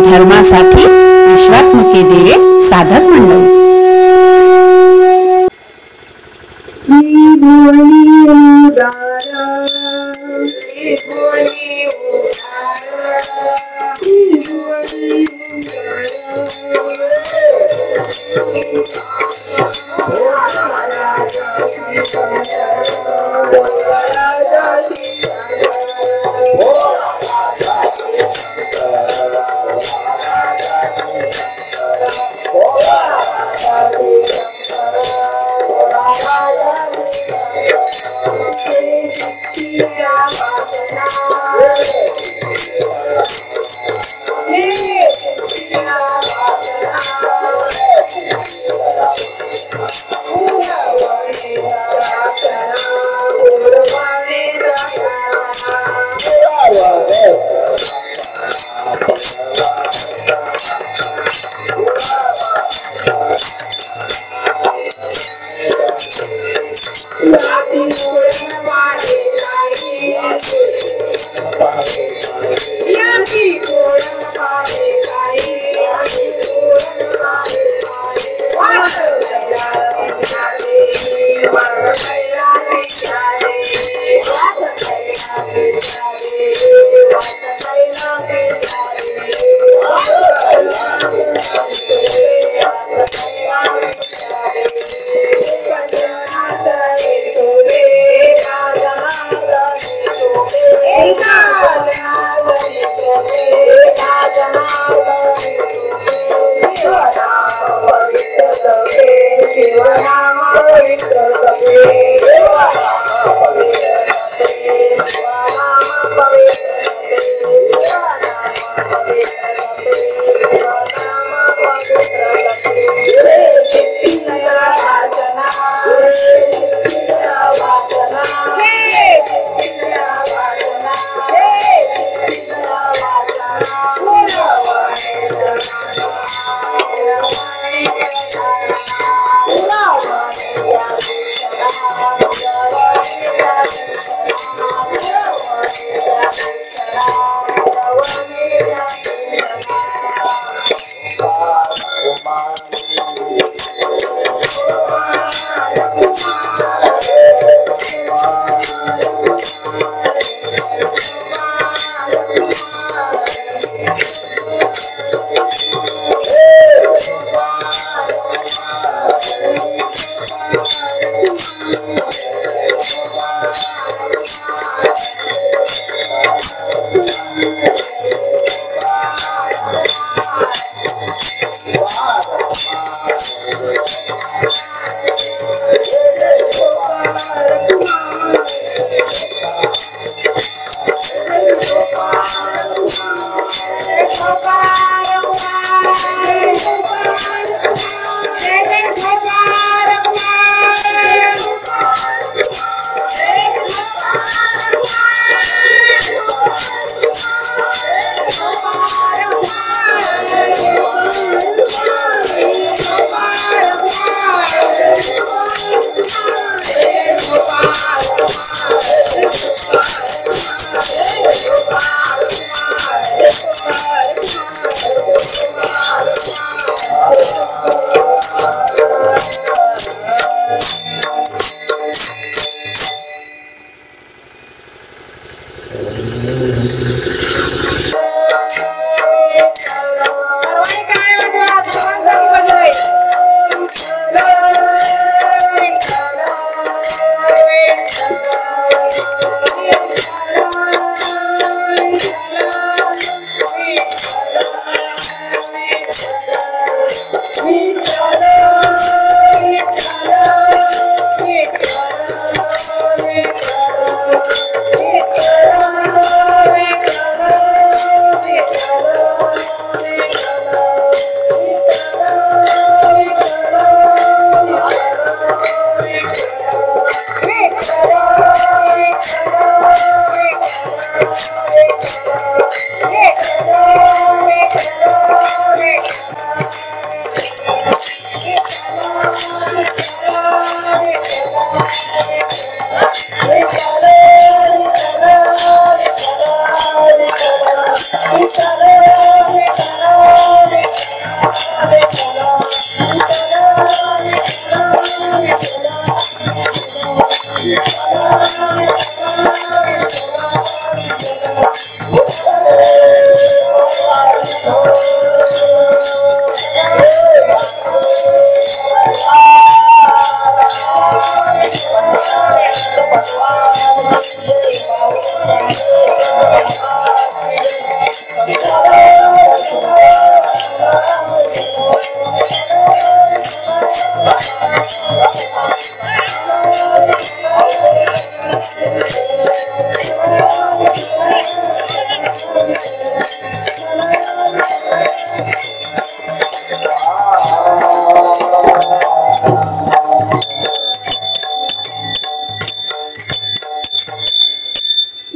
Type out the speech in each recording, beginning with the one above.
धर्मासाठी विश्वात्मके देवे साधक मंडळी।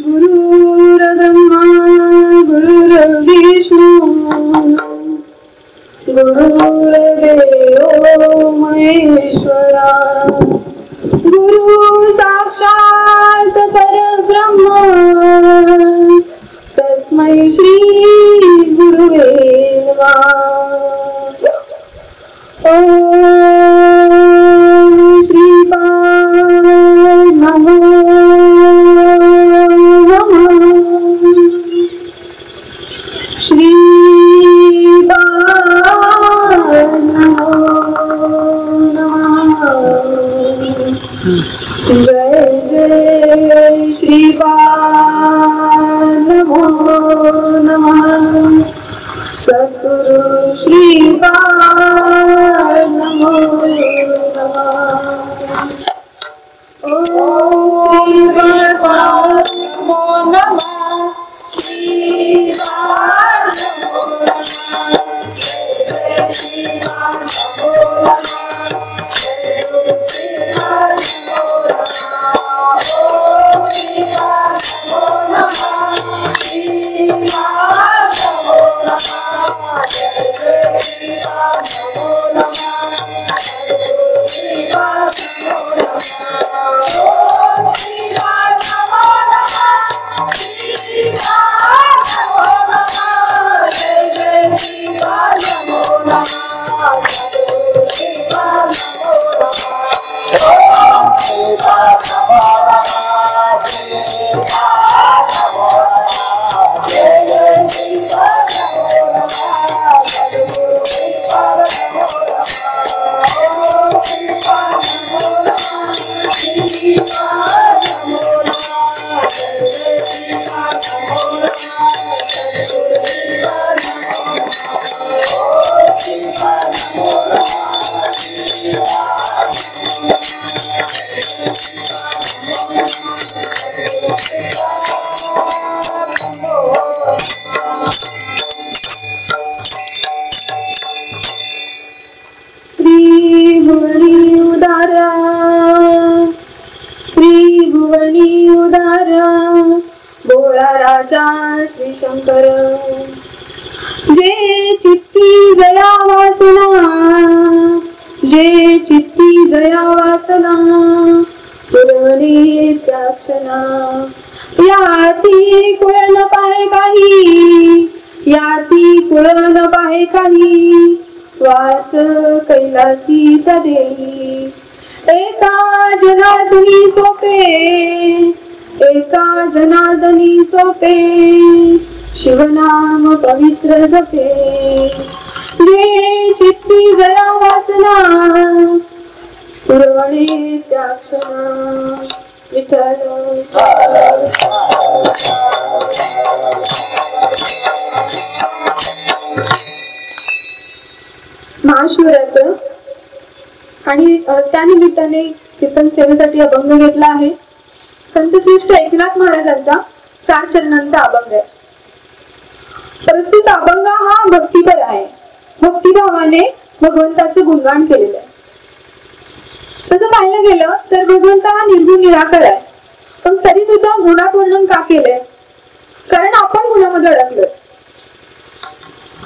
गुरुर्ब्रह्मा गुरुर्विष्णू गुरुर्देवो महेश्वरा गुरु साक्षात परब्रह्म तस्मै श्री गुरुवे नमः। ओम श्रीपाद नमो जय जय श्रीपाद नमो नमः। सद्गुरु श्रीपाद नमो नमः। ओम श्रीपाद नमो नमः। श्रीपाद नमो नमः। जय श्रीपाद नमो नमः। त्रिभुवनी उदारा भोळा राजा श्री शंकर जे चित्ती जया वासना जे चित्ती जया वासना पुरवणे त्याक्षणा याती कुळ न पाहे काही याती कुळ न पाहे काही वास कैलासी तदेई एका जनार्दनी सोपे एका जनार्दनी सोपे शिवनाम पवित्र जपे जे चित्ती जया वासना पुरवणे त्याक्षणा विठ्ठल महाशिवरात्र आणि त्यानिमित्ताने कीर्तन सेवेसाठी अभंग घेतला आहे। संत श्रेष्ठ एकनाथ महाराजांचा 4 चरणांचा अभंग आहे। प्रस्तुत अभंग हा भक्तिपर आहे। भक्तिभावाने भगवंताचे गुणगान केलेले आहे। तसं पाहायला गेलं तर भगवंत हा निर्गुण निराकार आहे, पण तरी सुद्धा गुणात वर्णन का केलंय? कारण आपण गुणामध्ये अडकलोय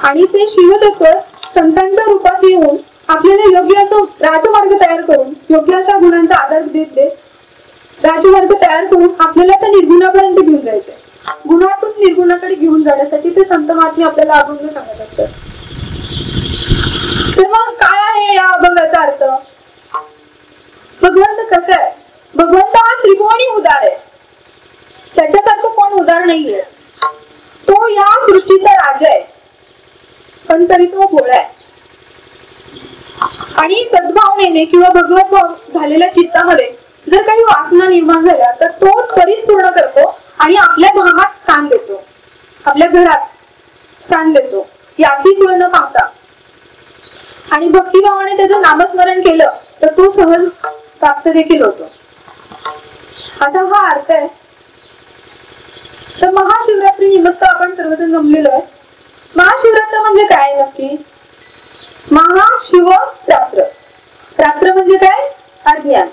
आणि ते शिवतत्व संतांच्या रूपात येऊन आपल्याला योग्य असं राजमार्ग तयार करून योग्य अशा गुणांचा आधार देत राजमार्ग तयार करून आपल्याला त्या निर्गुणापर्यंत घेऊन जायचंय। गुणातून निर्गुणाकडे घेऊन जाण्यासाठी ते संत महात्मे आपल्याला अभंग सांगत असतात। तर मग काय आहे या अभंगाचा अर्थ? भगवंत कसं आहे? भगवंत हा त्रिभुवनी उदार आहे, त्याच्यासारखं कोण उदार नाहीये। तो या सृष्टीचा राजा आहे, पण तरी तो भोळा आहे आणि सद्भावनेने किंवा भगवत भाव झालेल्या चित्तामध्ये जर काही वासना निर्माण झाल्या तर तो त्वरित पूर्ण करतो आणि आपल्या धामात स्थान देतो, आपल्या घरात स्थान देतो याची कुळ न पाहता। आणि भक्तिभावाने त्याचं नामस्मरण केलं तर तो सहज प्राप्त देखील होतो, असा हा अर्थ आहे। तर महाशिवरात्री निमित्त आपण सर्वजण जमलेलो आहे. महाशिवरात्र म्हणजे काय नक्की? महाशिव रात्र. रात्र म्हणजे काय? अज्ञान.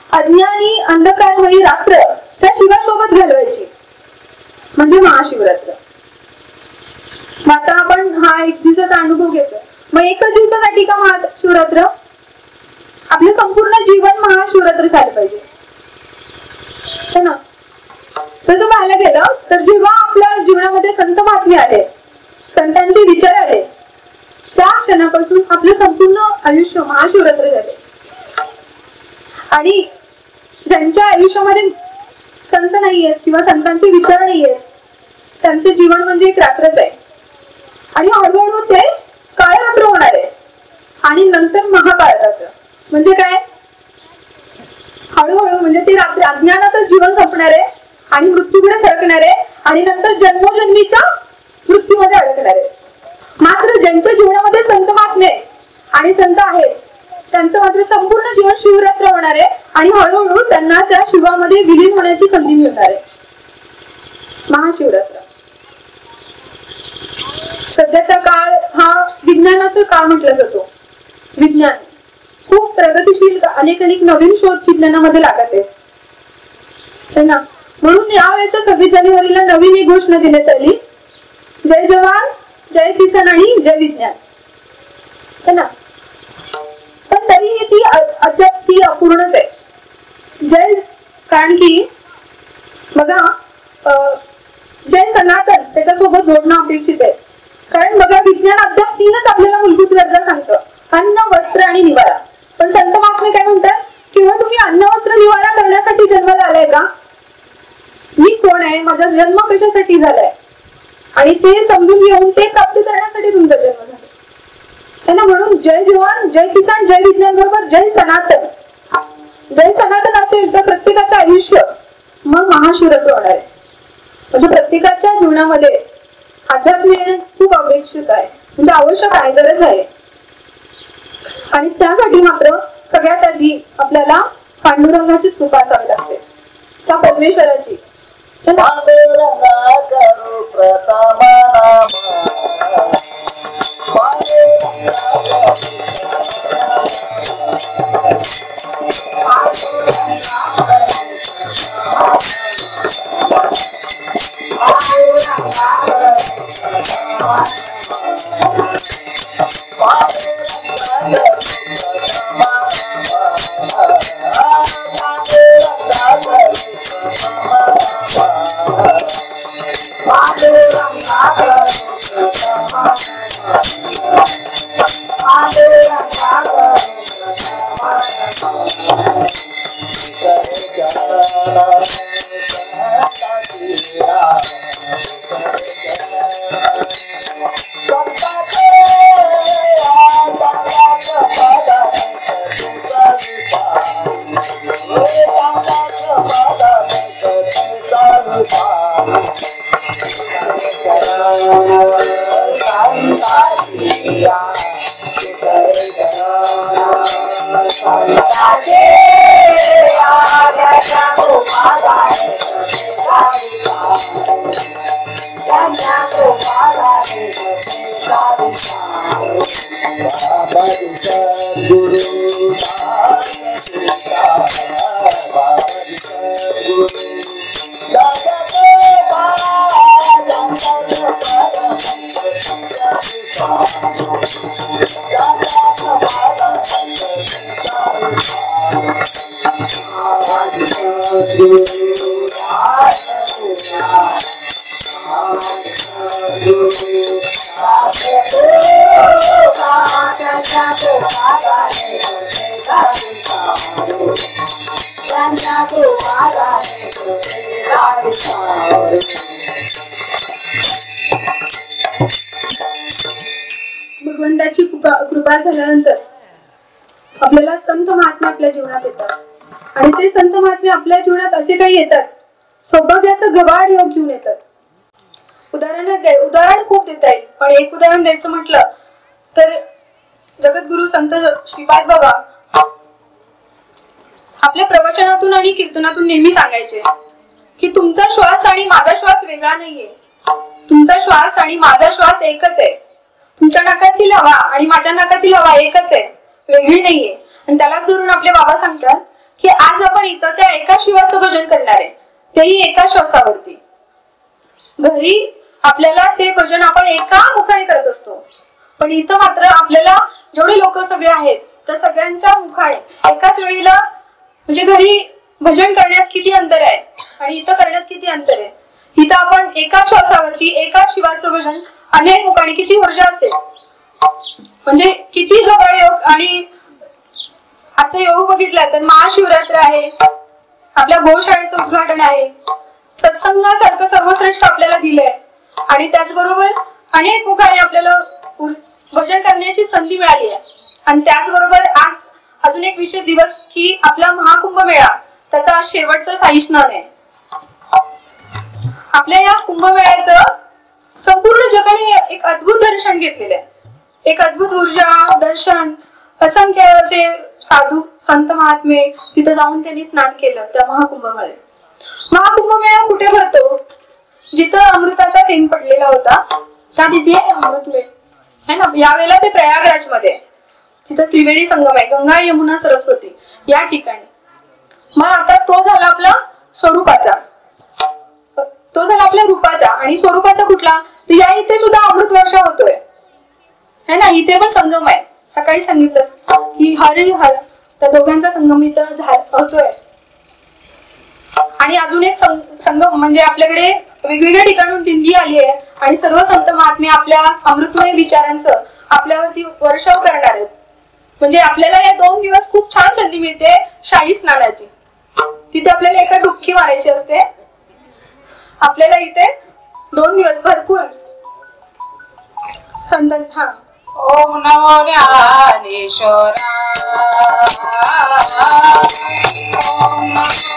अज्ञानी अंधकारमयी रात्र त्या शिवासोबत घालवायची म्हणजे महाशिवरात्र. मग आता आपण हा एक दिवसाचा अनुभव घेतो. मग एकच दिवसासाठी का महाशिवरात्र? आपलं संपूर्ण जीवन महाशिवरात्र झालं पाहिजे है ना. तसं पाहायला गेलं तर जेव्हा आपल्या जीवनामध्ये संत महात्मे आले, संतांचे विचार आले, त्या क्षणापासून आपलं संपूर्ण आयुष्य महाशिवरात्र झाले. आणि ज्यांच्या आयुष्यामध्ये संत नाहीयेत किंवा संतांचे विचार नाहीयेत, त्यांचे जीवन म्हणजे एक रात्रच आहे. आणि हळूहळू ते काळरात्र होणार आहे आणि नंतर महाकाळ रात्र. म्हणजे काय? हळूहळू म्हणजे ते रात्र अज्ञानातच जीवन संपणार आहे आणि मृत्यूकडे सरकणार आहे आणि नंतर जन्मोजन्मीच्या मृत्यूमध्ये अडकणार आहे. मात्र ज्यांच्या जीवनामध्ये संत महात्मे आणि संत आहेत त्यांचं मात्र संपूर्ण जीवन शिवरात्र होणार आहे आणि हळूहळू त्यांना त्या शिवामध्ये विलीन होण्याची संधी मिळणार आहे. महाशिवरात्र. सध्याचा काळ हा विज्ञानाचा काळ म्हटला जातो. विज्ञान खूप प्रगतिशील, अनेक नवीन शोध विज्ञानामध्ये लागत आहे ना. म्हणून यावेळेच्या 26 जानेवारीला नवीन एक घोषणा देण्यात आली, जय जवान जय किसान आणि जय विज्ञान है ना. पण तरीही ती अद्याप ती अपूर्णच आहे. जय कारण की बघा जय सनातन त्याच्यासोबत जोडणं अपेक्षित आहे. कारण बघा विज्ञान अद्याप 3च आपल्याला मूलभूत गरजा सांगतं, अन्न वस्त्र आणि निवारा. पण संत महात्मे काय म्हणतात? किंवा तुम्ही अन्न वस्त्र निवारा करण्यासाठी जन्माला आलाय का? मी कोण आहे, माझा जन्म कशासाठी झालाय आणि ते समजून घेऊन ते प्राप्त करण्यासाठी तुमचा जन्म झाला है ना. म्हणून जय जवान जय किसान जय विज्ञान बरोबर जय सनातन. जय सनातन असेल तर प्रत्येकाचं आयुष्य मग महाशिवरात्र होणार आहे. म्हणजे प्रत्येकाच्या जीवनामध्ये अध्यात्म येणे खूप अपेक्षित आहे, म्हणजे आवश्यक आहे, गरज आहे. आणि त्यासाठी मात्र सगळ्यात आधी आपल्याला पांडुरंगाचीच कृपा असावी लागते, त्या परमेश्वराची. भगवंताची कृपा झाल्यानंतर आपल्याला संत महात्मे आपल्या जीवनात येतात आणि ते संत महात्मे आपल्या जीवनात असे काही येतात, सौभाग्याचं गवाड योग घेऊन येतात. उदाहरण खूप देता येईल, पण एक उदाहरण द्यायचं म्हटलं तर जगद्गुरु संत श्रीपाद बाबा आपल्या प्रवचनातून आणि कीर्तनातून नेहमी सांगायचे की तुमचा श्वास आणि माझा श्वास वेगळा नाहीये. तुमचा श्वास आणि माझा श्वास एकच आहे. तुमच्या नाकातील हवा आणि माझ्या नाकातील हवा एकच आहे, वेगळी नाहीये. आणि त्यालाच धरून आपले बाबा सांगतात की आज आपण इथं त्या एका शिवाचं भजन करणार आहे, तेही एका श्वासावरती. घरी आपल्याला ते भजन आपण एका मुखाने करत असतो, पण इथं मात्र आपल्याला जेवढे लोक सगळे आहेत त्या सगळ्यांच्या मुखाने एकाच वेळेला, म्हणजे घरी भजन करण्यात किती अंतर आहे आणि इथं करण्यात किती अंतर आहे. इथं आपण एका श्वासावरती एका शिवाचं भजन अनेक मुखाने, किती ऊर्जा असेल, म्हणजे किती गवळ योग. आणि आजचा योग बघितला तर महाशिवरात्र आहे, आपल्या गोशाळेचं उद्घाटन आहे, सत्संगासारखं सर्वश्रेष्ठ आपल्याला दिलंय आणि त्याचबरोबर अनेक मुखाने आपल्याला भजन करण्याची संधी मिळाली आहे. आणि त्याचबरोबर आज अजून एक विशेष दिवस की आपला महाकुंभ मेळा, त्याचा आज शेवटचा साई स्नान आहे. आपल्या या कुंभमेळ्याचं संपूर्ण जगाने एक अद्भुत दर्शन घेतलेलं आहे, एक अद्भुत ऊर्जा दर्शन. असंख्य असे साधू संत महात्मे तिथे जाऊन त्यांनी स्नान केलं त्या महाकुंभमेळ्यात. महाकुंभमेळा कुठे भरतो? जिथं अमृताचा थेंब पडलेला होता त्या तिथे अमृतमेळ है ना. यावेळेला ते प्रयागराज मध्ये, तिथं त्रिवेणी संगम आहे, गंगा यमुना सरस्वती या ठिकाणी. मग आता तो झाला आपला स्वरूपाचा, तो झाला आपल्या रूपाचा. आणि स्वरूपाचा कुठला? तर या इथे सुद्धा अमृत वर्षा होतोय है ना. इथे पण संगम आहे, सकाळी सांगितलं की हरी हर, त्या दोघांचा संगम इथं होतोय. आणि अजून एक संगम म्हणजे आपल्याकडे वेगवेगळ्या ठिकाणून दिंडी आली आहे आणि सर्व संत महात्मे आपल्या अमृतमय विचारांचं आपल्यावरती वर्षाव करणार आहेत. म्हणजे आपल्याला या 2 दिवस खूप छान संधी मिळते शाही स्नानाची. तिथे आपल्याला एका डुबकी मारायची असते. आपल्याला इथे 2 दिवस भरपूर संत. हा, ओम नमो ज्ञानेश्वरा, ओम नमो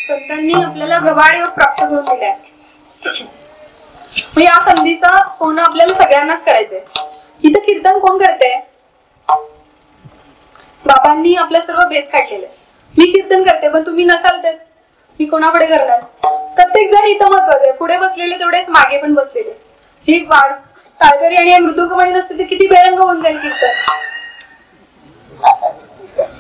संतांनी आपल्याला गवाड योग प्राप्त करून दिलाय. मग या संधीचं सोनं आपल्याला सगळ्यांनाच करायचंय. इथं कीर्तन कोण करते? बाबांनी आपल्या सर्व भेद काढलेले. मी कीर्तन करते पण तुम्ही नसाल तर मी कोणाकडे करणार? प्रत्येक जण इथं महत्वाचं आहे. पुढे बसलेले तेवढेच मागे पण बसलेले. ही टाळकरी आणि मृदुंगमणी नसते तर किती बेरंग होऊन जाईल कीर्तन.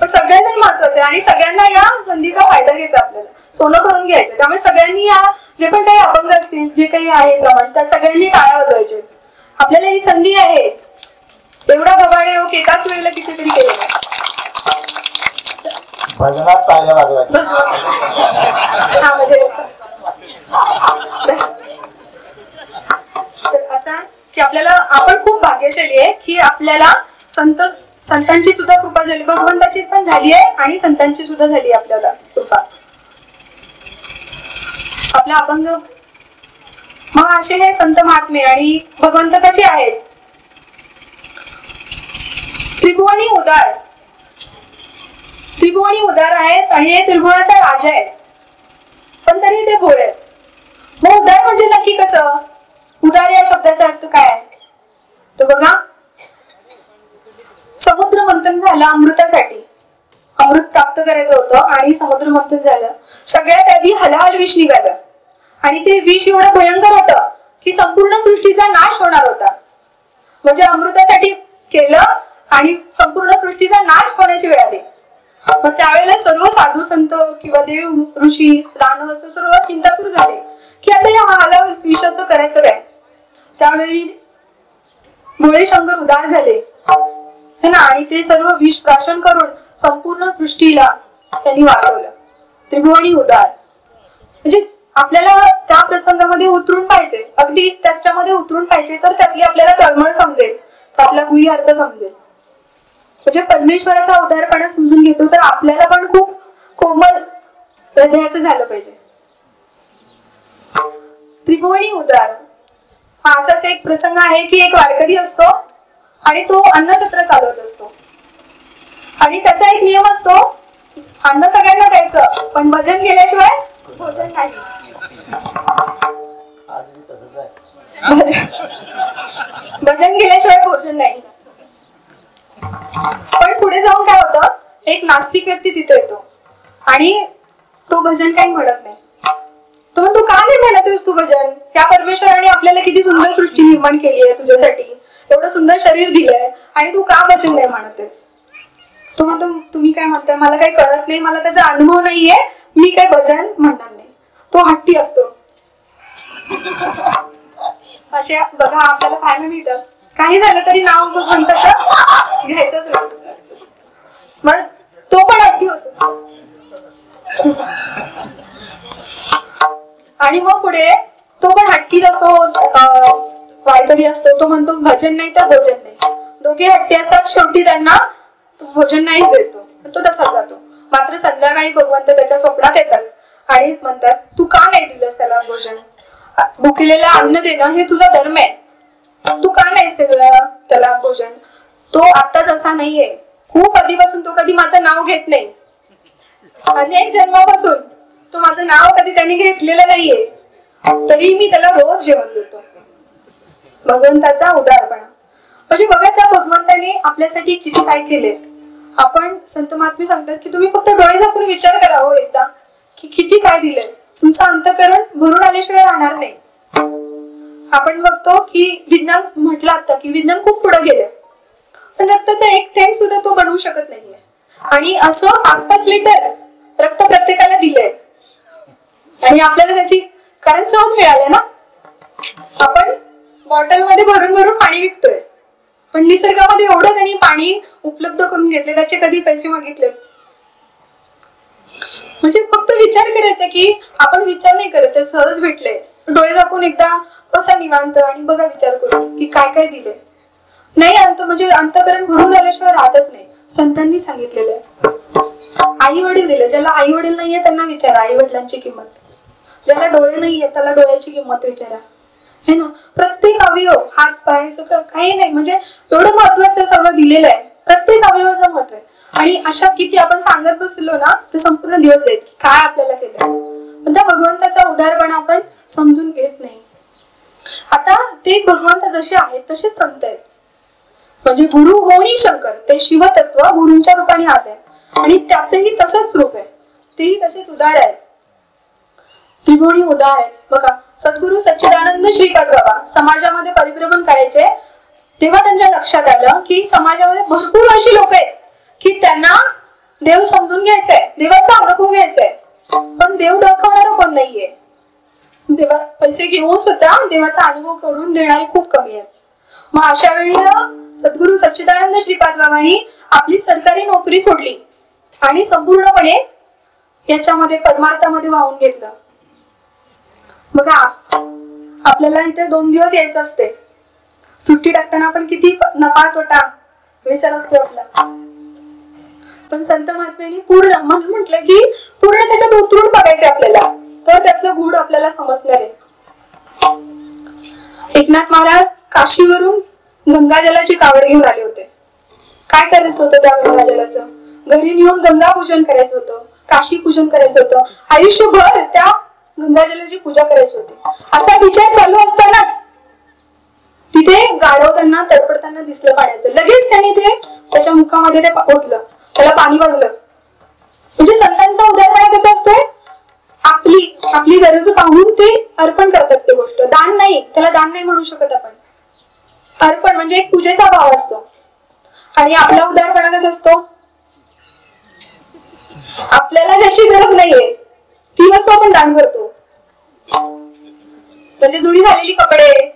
सगळेजण महत्वाचे आणि सगळ्यांना या संधीचा फायदा घ्यायचा, आपल्याला सोनं करून घ्यायचं. त्यामुळे सगळ्यांनी या जे पण काही अपंग असतील, जे काही आहे प्रमाण, त्या सगळ्यांनी टाळ्या वाजवायचे. आपल्याला ही संधी आहे. एवढा गबाडे योग एकाच वेळेला कितीतरी केलं. हा म्हणजे असं की आपल्याला, आपण खूप भाग्यशाली आहे की आपल्याला संतांची सुद्धा कृपा झाली, भगवंताची पण झाली आहे आणि संतांची सुद्धा झाली आहे आपल्याला कृपा. आपल्या अपंग मग असे हे संत महात्मे आणि भगवंत कसे आहेत? त्रिभुवनी उदार, त्रिभुवनी उदार आहेत आणि हे त्रिभुवनाचा राजा आहे, पण तरी ते भोळे. मग उदार म्हणजे नक्की कसं? उदार या शब्दाचा अर्थ काय आहे तर बघा, समुद्र मंथन झालं अमृतासाठी, अमृत प्राप्त करायचं होतं आणि समुद्र मंथन झालं. सगळ्यात आधी हलाहल विष निघालं आणि ते विष एवढं भयंकर होतं की संपूर्ण सृष्टीचा नाश होणार होता. म्हणजे अमृतासाठी केलं आणि संपूर्ण सृष्टीचा नाश होण्याची वेळ आली. मग त्यावेळेला सर्व साधू संत किंवा देव ऋषी दानव सर्व चिंतातूर झाले की आता या हलाहल विषाचं करायचं काय. त्यावेळी भोळे शंकर उदार झाले है ना, आणि ते सर्व विष प्राशन करून संपूर्ण सृष्टीला त्यांनी वाचवलं. त्रिभुवनी उदार म्हणजे आपल्याला त्या प्रसंगामध्ये उतरून पाहिजे, अगदी त्याच्यामध्ये उतरून पाहिजे, तर त्यातली आपल्याला तळमळ समजेल, त्यातला गुही अर्थ समजेल. म्हणजे परमेश्वराचा उदारपणा समजून घेतो तर आपल्याला पण खूप कोमल हृदयाचं झालं पाहिजे. त्रिभुवनी उदार हा असाच एक प्रसंग आहे की एक वारकरी असतो आणि तो अन्नसत्र चालवत असतो आणि त्याचा एक नियम असतो, अन्न सगळ्यांना द्यायचं पण भजन केल्याशिवाय भोजन नाही. भजन केल्याशिवाय भोजन नाही. पण पुढे जाऊन काय होतं, एक नास्तिक व्यक्ती तिथे येतो आणि तो भजन काही म्हणत नाही. तो म्हणतो, का नाही म्हणतेस तू भजन? या परमेश्वराने आपल्याला किती सुंदर सृष्टी निर्माण केली आहे तुझ्यासाठी, एवढं सुंदर शरीर दिलंय आणि तू का भजन नाही म्हणतेस? तो म्हणतो, तुम्ही काय म्हणताय, मला काही कळत नाही, मला त्याचा अनुभव नाहीये, मी काय भजन म्हणणार नाही. तो हट्टी असतो. असे बघा आपल्याला पाहायला मिळतं, काही झालं तरी नाव भगवंताचं घ्यायचंच नाही. मग तो पण हट्टी होतो. आणि मग पुढे तो पण हट्टीच असतो, वारकरी असतो. तो म्हणतो भजन नाही तर भोजन नाही. दोघे हट्टी असतात, शेवटी त्यांना भोजन नाहीच देतो, तो तसाच जातो. मात्र संध्याकाळी भगवंत त्याच्या स्वप्नात येतात आणि म्हणतात, तू का नाही दिलंस त्याला भोजन? भुकेलेला अन्न देणं हे तुझा धर्म आहे, तू का नाहीस त्याला भोजन? तो आता तसा नाहीये, खूप आधीपासून तो कधी माझं नाव घेत नाही, अनेक जन्मापासून तो माझं नाव कधी त्यांनी घेतलेलं नाहीये, तरी मी त्याला रोज जेवण देतो. भगवंताचा उदारपणा म्हणजे बघा, त्या भगवंताने आपल्यासाठी किती काय केले. आपण संत महात्मे सांगतात की तुम्ही फक्त डोळे झाकून विचार करा हो एकदा, की किती काय दिलंय. तुमचं अंतःकरण भरून आल्याशिवाय राहणार नाही. आपण बघतो की विज्ञान म्हटलं आता की विज्ञान खूप पुढे गेले, पण रक्ताचा एक थेंब सुद्धा तो बनवू शकत नाहीये. आणि असं 5-5 लिटर रक्त प्रत्येकाला दिलंय आणि आपल्याला त्याची कारण सहज मिळाले ना. आपण बॉटलमध्ये भरून भरून पाणी विकतोय, पण निसर्गामध्ये एवढं त्यांनी पाणी उपलब्ध करून घेतले, त्याचे कधी पैसे मागितले? म्हणजे फक्त विचार करायचा की आपण विचार नाही करत, ते सहज भेटले. डोळे झाकून एकदा कसा निवांत आणि बघा विचार करून की काय काय दिले. नाही म्हणजे अंतःकरण भरून आल्याशिवाय राहतच नाही. संतांनी सांगितलेलं आहे. आई वडील दिले, ज्याला आई वडील नाहीये त्यांना विचारा आई वडिलांची किंमत. ज्याला डोळे नाहीये त्याला डोळ्याची किंमत विचारा, है ना. प्रत्येक अवयव, हात पाय सगळं काही नाही, म्हणजे एवढं महत्वाचं सगळं दिलेलं आहे. प्रत्येक अवयवाचं महत्व आहे. आणि अशा किती आपण सांगत बसलो ना तर संपूर्ण दिवस जाईल की काय आपल्याला केलं, पण त्या भगवंताचा उदारपणा आपण समजून घेत नाही. आता ते भगवंत जसे आहेत तसेच संत आहेत. म्हणजे गुरु होणी शंकर, ते शिवतत्व गुरूंच्या रूपाने आले आणि त्याचेही तसंच रूप आहे, तेही तसेच उदार आहेत. त्रिभुवनी उदार आहेत. बघा, सद्गुरु सच्चिदानंद श्रीपाद बाबा समाजामध्ये परिभ्रमण करायचे, तेव्हा त्यांच्या लक्षात आलं की समाजामध्ये भरपूर अशी लोक आहेत की त्यांना देव समजून घ्यायचंय, देवाचा अनुभव घ्यायचाय, पण देव दाखवणारा कोण नाहीये. देवा पैसे घेऊन सुद्धा देवाचा अनुभव करून देणारे खूप कमी आहेत. मग अशा वेळी सद्गुरू सच्चिदानंद श्रीपाद बाबांनी आपली सरकारी नोकरी सोडली आणि संपूर्णपणे याच्यामध्ये परमार्थामध्ये वाहून घेतलं. बघा, आपल्याला इथे 2 दिवस यायचं असते, सुट्टी टाकताना आपण किती नफा तोटा विचार असतो आपला. पण संत महात्म्यांनी पूर्ण म्हटलं की पूर्ण त्याच्यात उतरून बघायचे आपल्याला, तर त्यातलं गुढ आपल्याला समजणार आहे. एकनाथ महाराज काशीवरून गंगाजलाची कावड घेऊन आले होते. काय करायचं होतं त्या गंगाजलाचं? घरी नेऊन गंगा पूजन करायचं होतं, काशी पूजन करायचं होतं, आयुष्यभर त्या गंगाजलाची पूजा करायची होती. असा विचार चालू असतानाच तिथे गाढव त्यांना तडपडताना दिसलं पाण्याचं. लगेच त्यांनी ते त्याच्या मुखामध्ये ते ओतलं, त्याला पाणी वाजलं. म्हणजे संतांचा उदारपणा कसा असतोय, आपली गरज पाहून ते अर्पण करतात. ते गोष्ट दान नाही, त्याला दान नाही म्हणू शकत आपण. अर्पण म्हणजे एक पूजेचा भाव असतो. आणि आपला उदारपणा कसा असतो, आपल्याला ज्याची गरज नाहीये ती वस्तू आपण दान करतो. म्हणजे जुनी झालेली कपडे,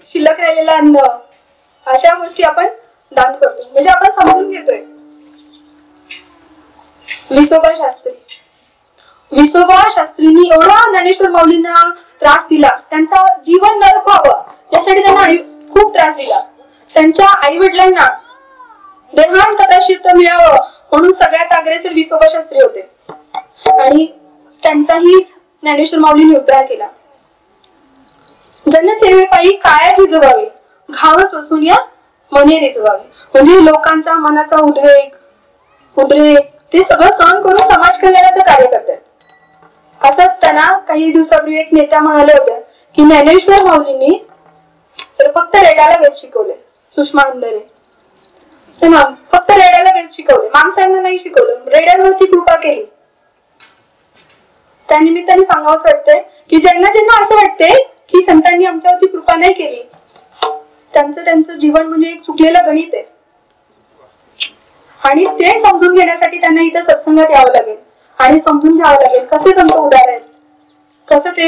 शिल्लक राहिलेलं अन्न, अशा गोष्टी आपण दान करतो. म्हणजे आपण समजून घेतोय. विसोबा शास्त्रींनी एवढा ज्ञानेश्वर माऊलींना त्रास दिला, त्यांचा जीवन नरक व्हावं यासाठी त्यांना खूप त्रास दिला. त्यांच्या आई वडिलांना देहांत प्रायश्चित्त मिळावं म्हणून सगळ्यात अग्रेसर विसोबा शास्त्री होते. आणि त्यांचाही ज्ञानेश्वर माऊलींनी उद्धार केला. जनसेवेपायी काया झिजवावी, घाव सोसून या मने रिजवावे. म्हणजे लोकांचा मनाचा उद्रेक ते सगळं सहन करून समाज कल्याणाचं कार्य करतात. असं असताना काही दिवसापूर्वी एक नेत्या म्हणाले होते की ज्ञानेश्वर माऊलींनी फक्त रेड्याला वेद शिकवले. सुषमा अंधारे फक्त रेड्याला वेद शिकवले, माणसांना नाही शिकवलं, रेड्यांवरती कृपा केली. त्या निमित्ताने सांगावंच वाटतंय की ज्यांना असं वाटतंय की संतांनी आमच्यावरती कृपा नाही केली, त्यांचं जीवन म्हणजे एक चुकलेलं गणित आहे. आणि ते समजून घेण्यासाठी त्यांना इथं सत्संगात यावं लागेल आणि समजून घ्यावं लागेल कसे संत उदार आहेत, कसं ते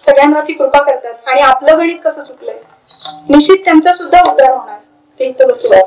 सगळ्यांवरती कृपा करतात आणि आपलं गणित कसं चुकलंय. निश्चित त्यांचा सुद्धा उद्धार होणार. ते इथं बसले.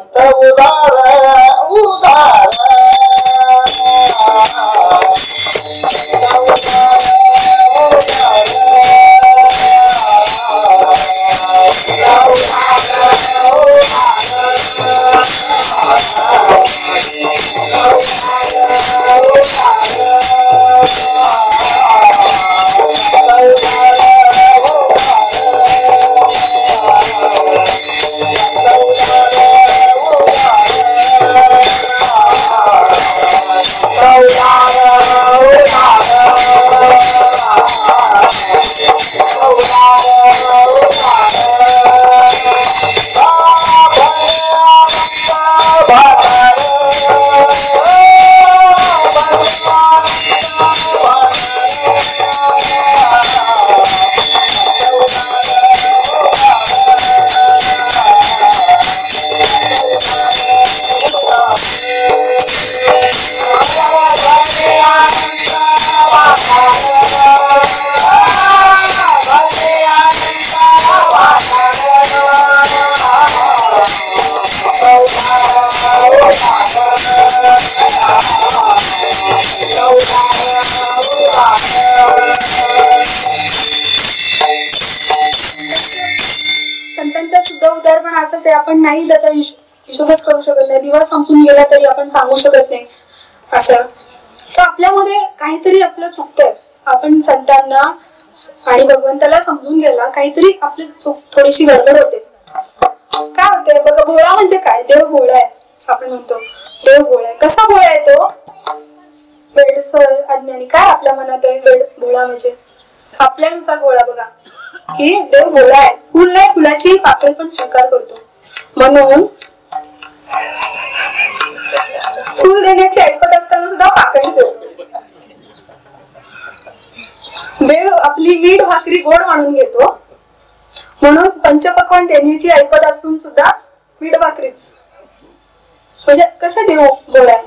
संतांचा सुद्धा उदाहरण असंच आहे. आपण नाही त्याचा हिशोबच करू शकत नाही. दिवस संपून गेला तरी आपण सांगू शकत नाही. असं तर आपल्यामध्ये काहीतरी आपलं चुकतंय. आपण संतांना आणि भगवंताला समजून घ्यायला काहीतरी आपली थोडीशी गडबड होते. काय होते बघा, भोळा म्हणजे काय? देव भोळा आहे. आपण म्हणतो देव भोळा आहे. कसा भोळा आहे तो? वेडसर अज्ञानी. काय आपल्या मनात आहे वेड भोळा म्हणजे? आपल्यानुसार भोळा बघा की देव भोळा आहे. फुल नाही, फुलाची पाकळी पण स्वीकार करतो. म्हणून फुल देण्याची ऐकत असताना सुद्धा पाकळीच देतो. देव आपली मीठ भाकरी गोड मानून घेतो. म्हणून पंचपक्वान्न देण्याची ऐकत असून सुद्धा मीठ भाकरीच. म्हणजे कसं देव भोळा आहे?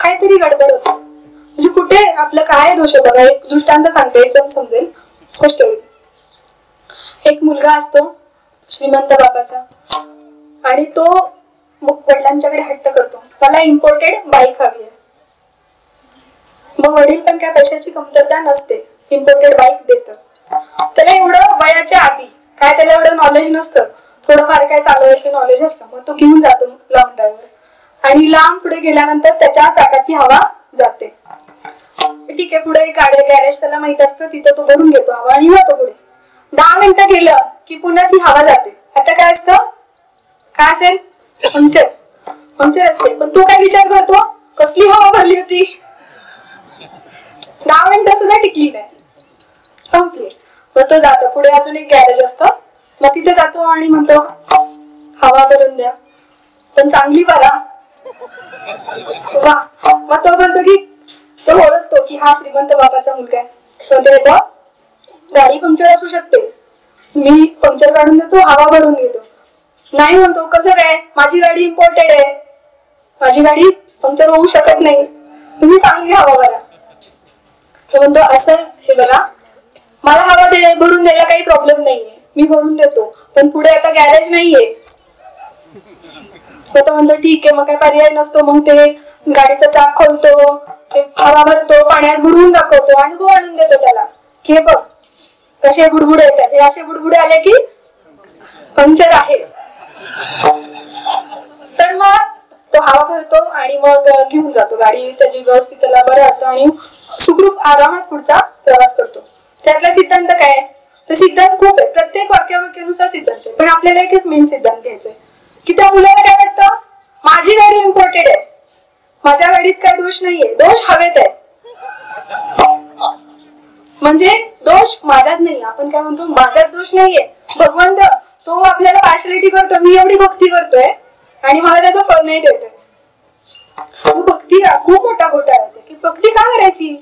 काहीतरी गडबड होते. म्हणजे कुठे आपलं काय दोष आहे बघा. एक दृष्टांत सांगते, एकदम समजेल, स्पष्ट होईल. एक मुलगा असतो श्रीमंत बापाचा आणि तो वडिलांच्याकडे हट्ट करतो, मला इम्पोर्टेड बाईक हवी आहे. मग वडील पण काय पैशाची कमतरता नसते, इम्पोर्टेड बाईक देतात. त्याला एवढं वयाच्या आधी काय, त्याला एवढं नॉलेज नसतं, थोडंफार काय चालवायचं नॉलेज असतं. मग तो घेऊन जातो लॉंग ड्राईव्हवर आणि लांब पुढे गेल्यानंतर त्याच्या चाकातली हवा जाते. ठीक आहे, पुढे एक गाडी गॅरेज त्याला माहित असतं, तिथं तो भरून घेतो हवा आणि जातो पुढे. 10 मिनिटं गेलं की पुन्हा ती हवा जाते. आता काय असतं, काय असेल, पंक्चर असते. पण तो काय विचार करतो, कसली हवा भरली होती, 10 मिनिटं सुद्धा टिकली नाही, संपली. मग तो जातो पुढे, अजून एक गॅरेज असतं, मग तिथे जातो आणि म्हणतो हवा भरून द्या, पण चांगली भरा. वा. मग तो म्हणतो की, तो ओळखतो की हा श्रीमंत बापाचा मुलगा आहे. गाडी पंक्चर असू शकते, मी पंक्चर काढून देतो, हवा भरून घेतो. नाही म्हणतो, कसं काय, माझी गाडी इम्पोर्टेड आहे, माझी गाडी पंक्चर होऊ शकत नाही, तुम्ही चांगली हवा भरा. तो म्हणतो असं हे बघा, मला हवा भरून द्यायला काही प्रॉब्लेम नाहीये, मी भरून देतो, पण पुढे आता गॅरेज नाहीये. तो म्हणतो ठीक आहे, मग काय पर्याय नसतो. मग ते गाडीचं चाक खोलतो, ते हवा भरतो, पाण्यात बुडवून दाखवतो, अनुभव आणून देतो त्याला की हे बघ कसे बुडबुडे येतात, हे असे बुडबुडे आले की पंक्चर आहे. तर मग तो हवा भरतो आणि मग घेऊन जातो गाडी, त्याची व्यवस्थित त्याला बरं वाटतं आणि सुखरूप आरामात पुढचा प्रवास करतो. त्यातला सिद्धांत काय, तर सिद्धांत खूप आहे, प्रत्येक वाक्यानुसार सिद्धांत आहे, पण आपल्याला एकच मेन सिद्धांत घ्यायचंय की त्या मुलाला काय वाटतं, माझी गाडी इम्पोर्टेड आहे, माझ्या गाडीत काय दोष नाहीये, दोष हवेत आहे. म्हणजे दोष माझ्यात नाही, आपण काय म्हणतो माझ्यात दोष नाहीये. भगवंत तो आपल्याला पार्शलिटी करतो, मी एवढी भक्ती करतोय आणि मला त्याचं फळ नाही देतोय. भक्ती खूप मोठा घोटाळा आहे की भक्ती का करायची,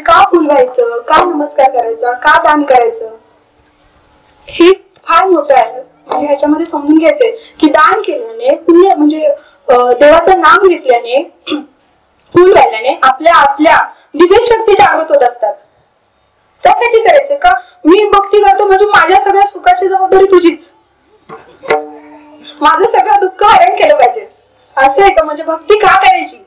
का फुल व्हायचं, का नमस्कार करायचा, का दान करायचं, हे फार मोठं आहे. म्हणजे ह्याच्यामध्ये समजून घ्यायचंय की दान केल्याने, पुण्य म्हणजे देवाचं नाम घेतल्याने, फुल व्हायल्याने आपल्या दिव्य शक्ती जागृत होत असतात. त्यासाठी करायचं का, मी भक्ती करतो म्हणजे माझ्या सगळ्या सुखाची जबाबदारी तुझीच, माझं सगळं दुःख हरण केलं पाहिजेच, असं आहे का. म्हणजे भक्ती का करायची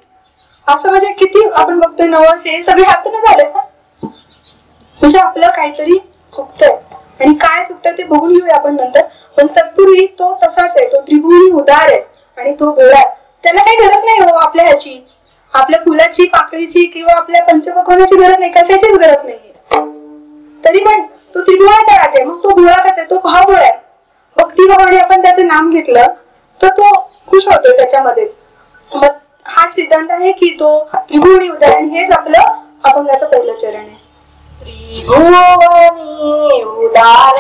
असं, म्हणजे किती आपण बघतोय नवस हे सगळे हातून झाले ना. म्हणजे आपलं काहीतरी चुकतंय आणि काय चुकतंय ते बघून घेऊया आपण नंतर. पण तत्पूर्वी तो तसाच आहे, तो त्रिभुवनी उदार आहे आणि तो गोळा आहे. त्याला काही गरज नाही हो आपल्या ह्याची, आपल्या फुलाची, पाकळीची किंवा आपल्या पंचपक्वानाची गरज नाही, कशाचीच गरज नाहीये. तरी पण तो त्रिभुवनाचा राजा आहे. मग तो भोळा कसा आहे, तो भावभोळा आहे. भक्तिभावाने आपण त्याचं नाम घेतलं तर तो खुश होतो त्याच्यामध्येच. मग हा सिद्धांत आहे की तो त्रिभुवनी उदार, आणि हेच आपलं अभंगाचं पहिलं चरण आहे. त्रिभुवनी उदार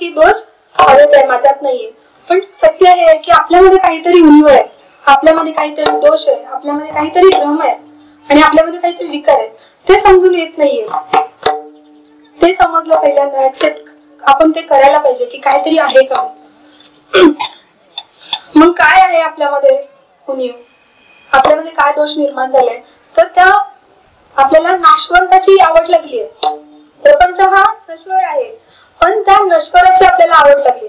की दोष हवेत आहे, माझ्यात नाहीये. पण सत्य हे आहे की आपल्यामध्ये काहीतरी उणीव आहे, आपल्यामध्ये काहीतरी दोष आहे, आपल्यामध्ये काहीतरी भ्रम आहे आणि आपल्यामध्ये काहीतरी विकार आहेत. ते समजून येत नाहीये. ते समजलं पहिल्यांदा, ऍक्सेप्ट आपण ते करायला पाहिजे की काहीतरी आहे का. मग काय आहे आपल्यामध्ये उणीव, आपल्यामध्ये काय दोष निर्माण झालाय. तर त्या आपल्याला नाशवंताची आवड लागली आहे. प्रपंच हा नश्वर आहे, पण त्या नश्वराची आपल्याला आवड लागली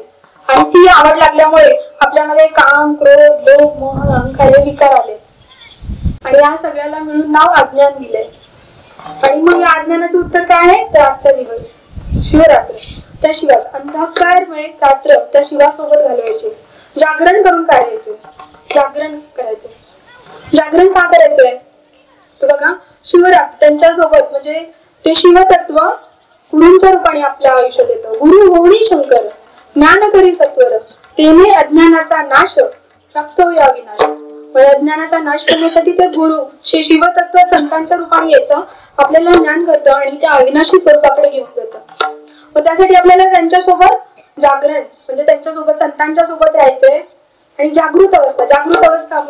आणि ती आवड लागल्यामुळे आपल्यामध्ये काम, क्रोध, लोभ, मोह, अहंकार हे विकार आले आणि या सगळ्याला मिळून नाव अज्ञान दिलंय. आणि मग या अज्ञानाचं उत्तर काय आहे, तर आजचा दिवस शिवरात्र. त्या शिवास अंधकारमय रात्र त्या शिवासोबत घालवायचे, जागरण करून काढायचे. जागरण करायचं. जागरण का करायचंय तर बघा, शिवरात्र त्यांच्यासोबत म्हणजे ते शिवतत्व गुरूंच्या रूपाने आपल्या आयुष्यात येतं. गुरु होणी शंकर, ज्ञान करी सत्वर, तेने अज्ञानाचा नाश प्राप्त होया विनाश. अज्ञानाचा नाश करण्यासाठी ते गुरु शिवतत्व संतांच्या रूपाने येतं, आपल्याला ज्ञान करतं आणि त्या अविनाशी स्वरूपाकडे घेऊन जातं. मग त्यासाठी आपल्याला त्यांच्यासोबत जागरण म्हणजे त्यांच्यासोबत संतांच्या सोबत राहायचंय. आणि जागृत अवस्था,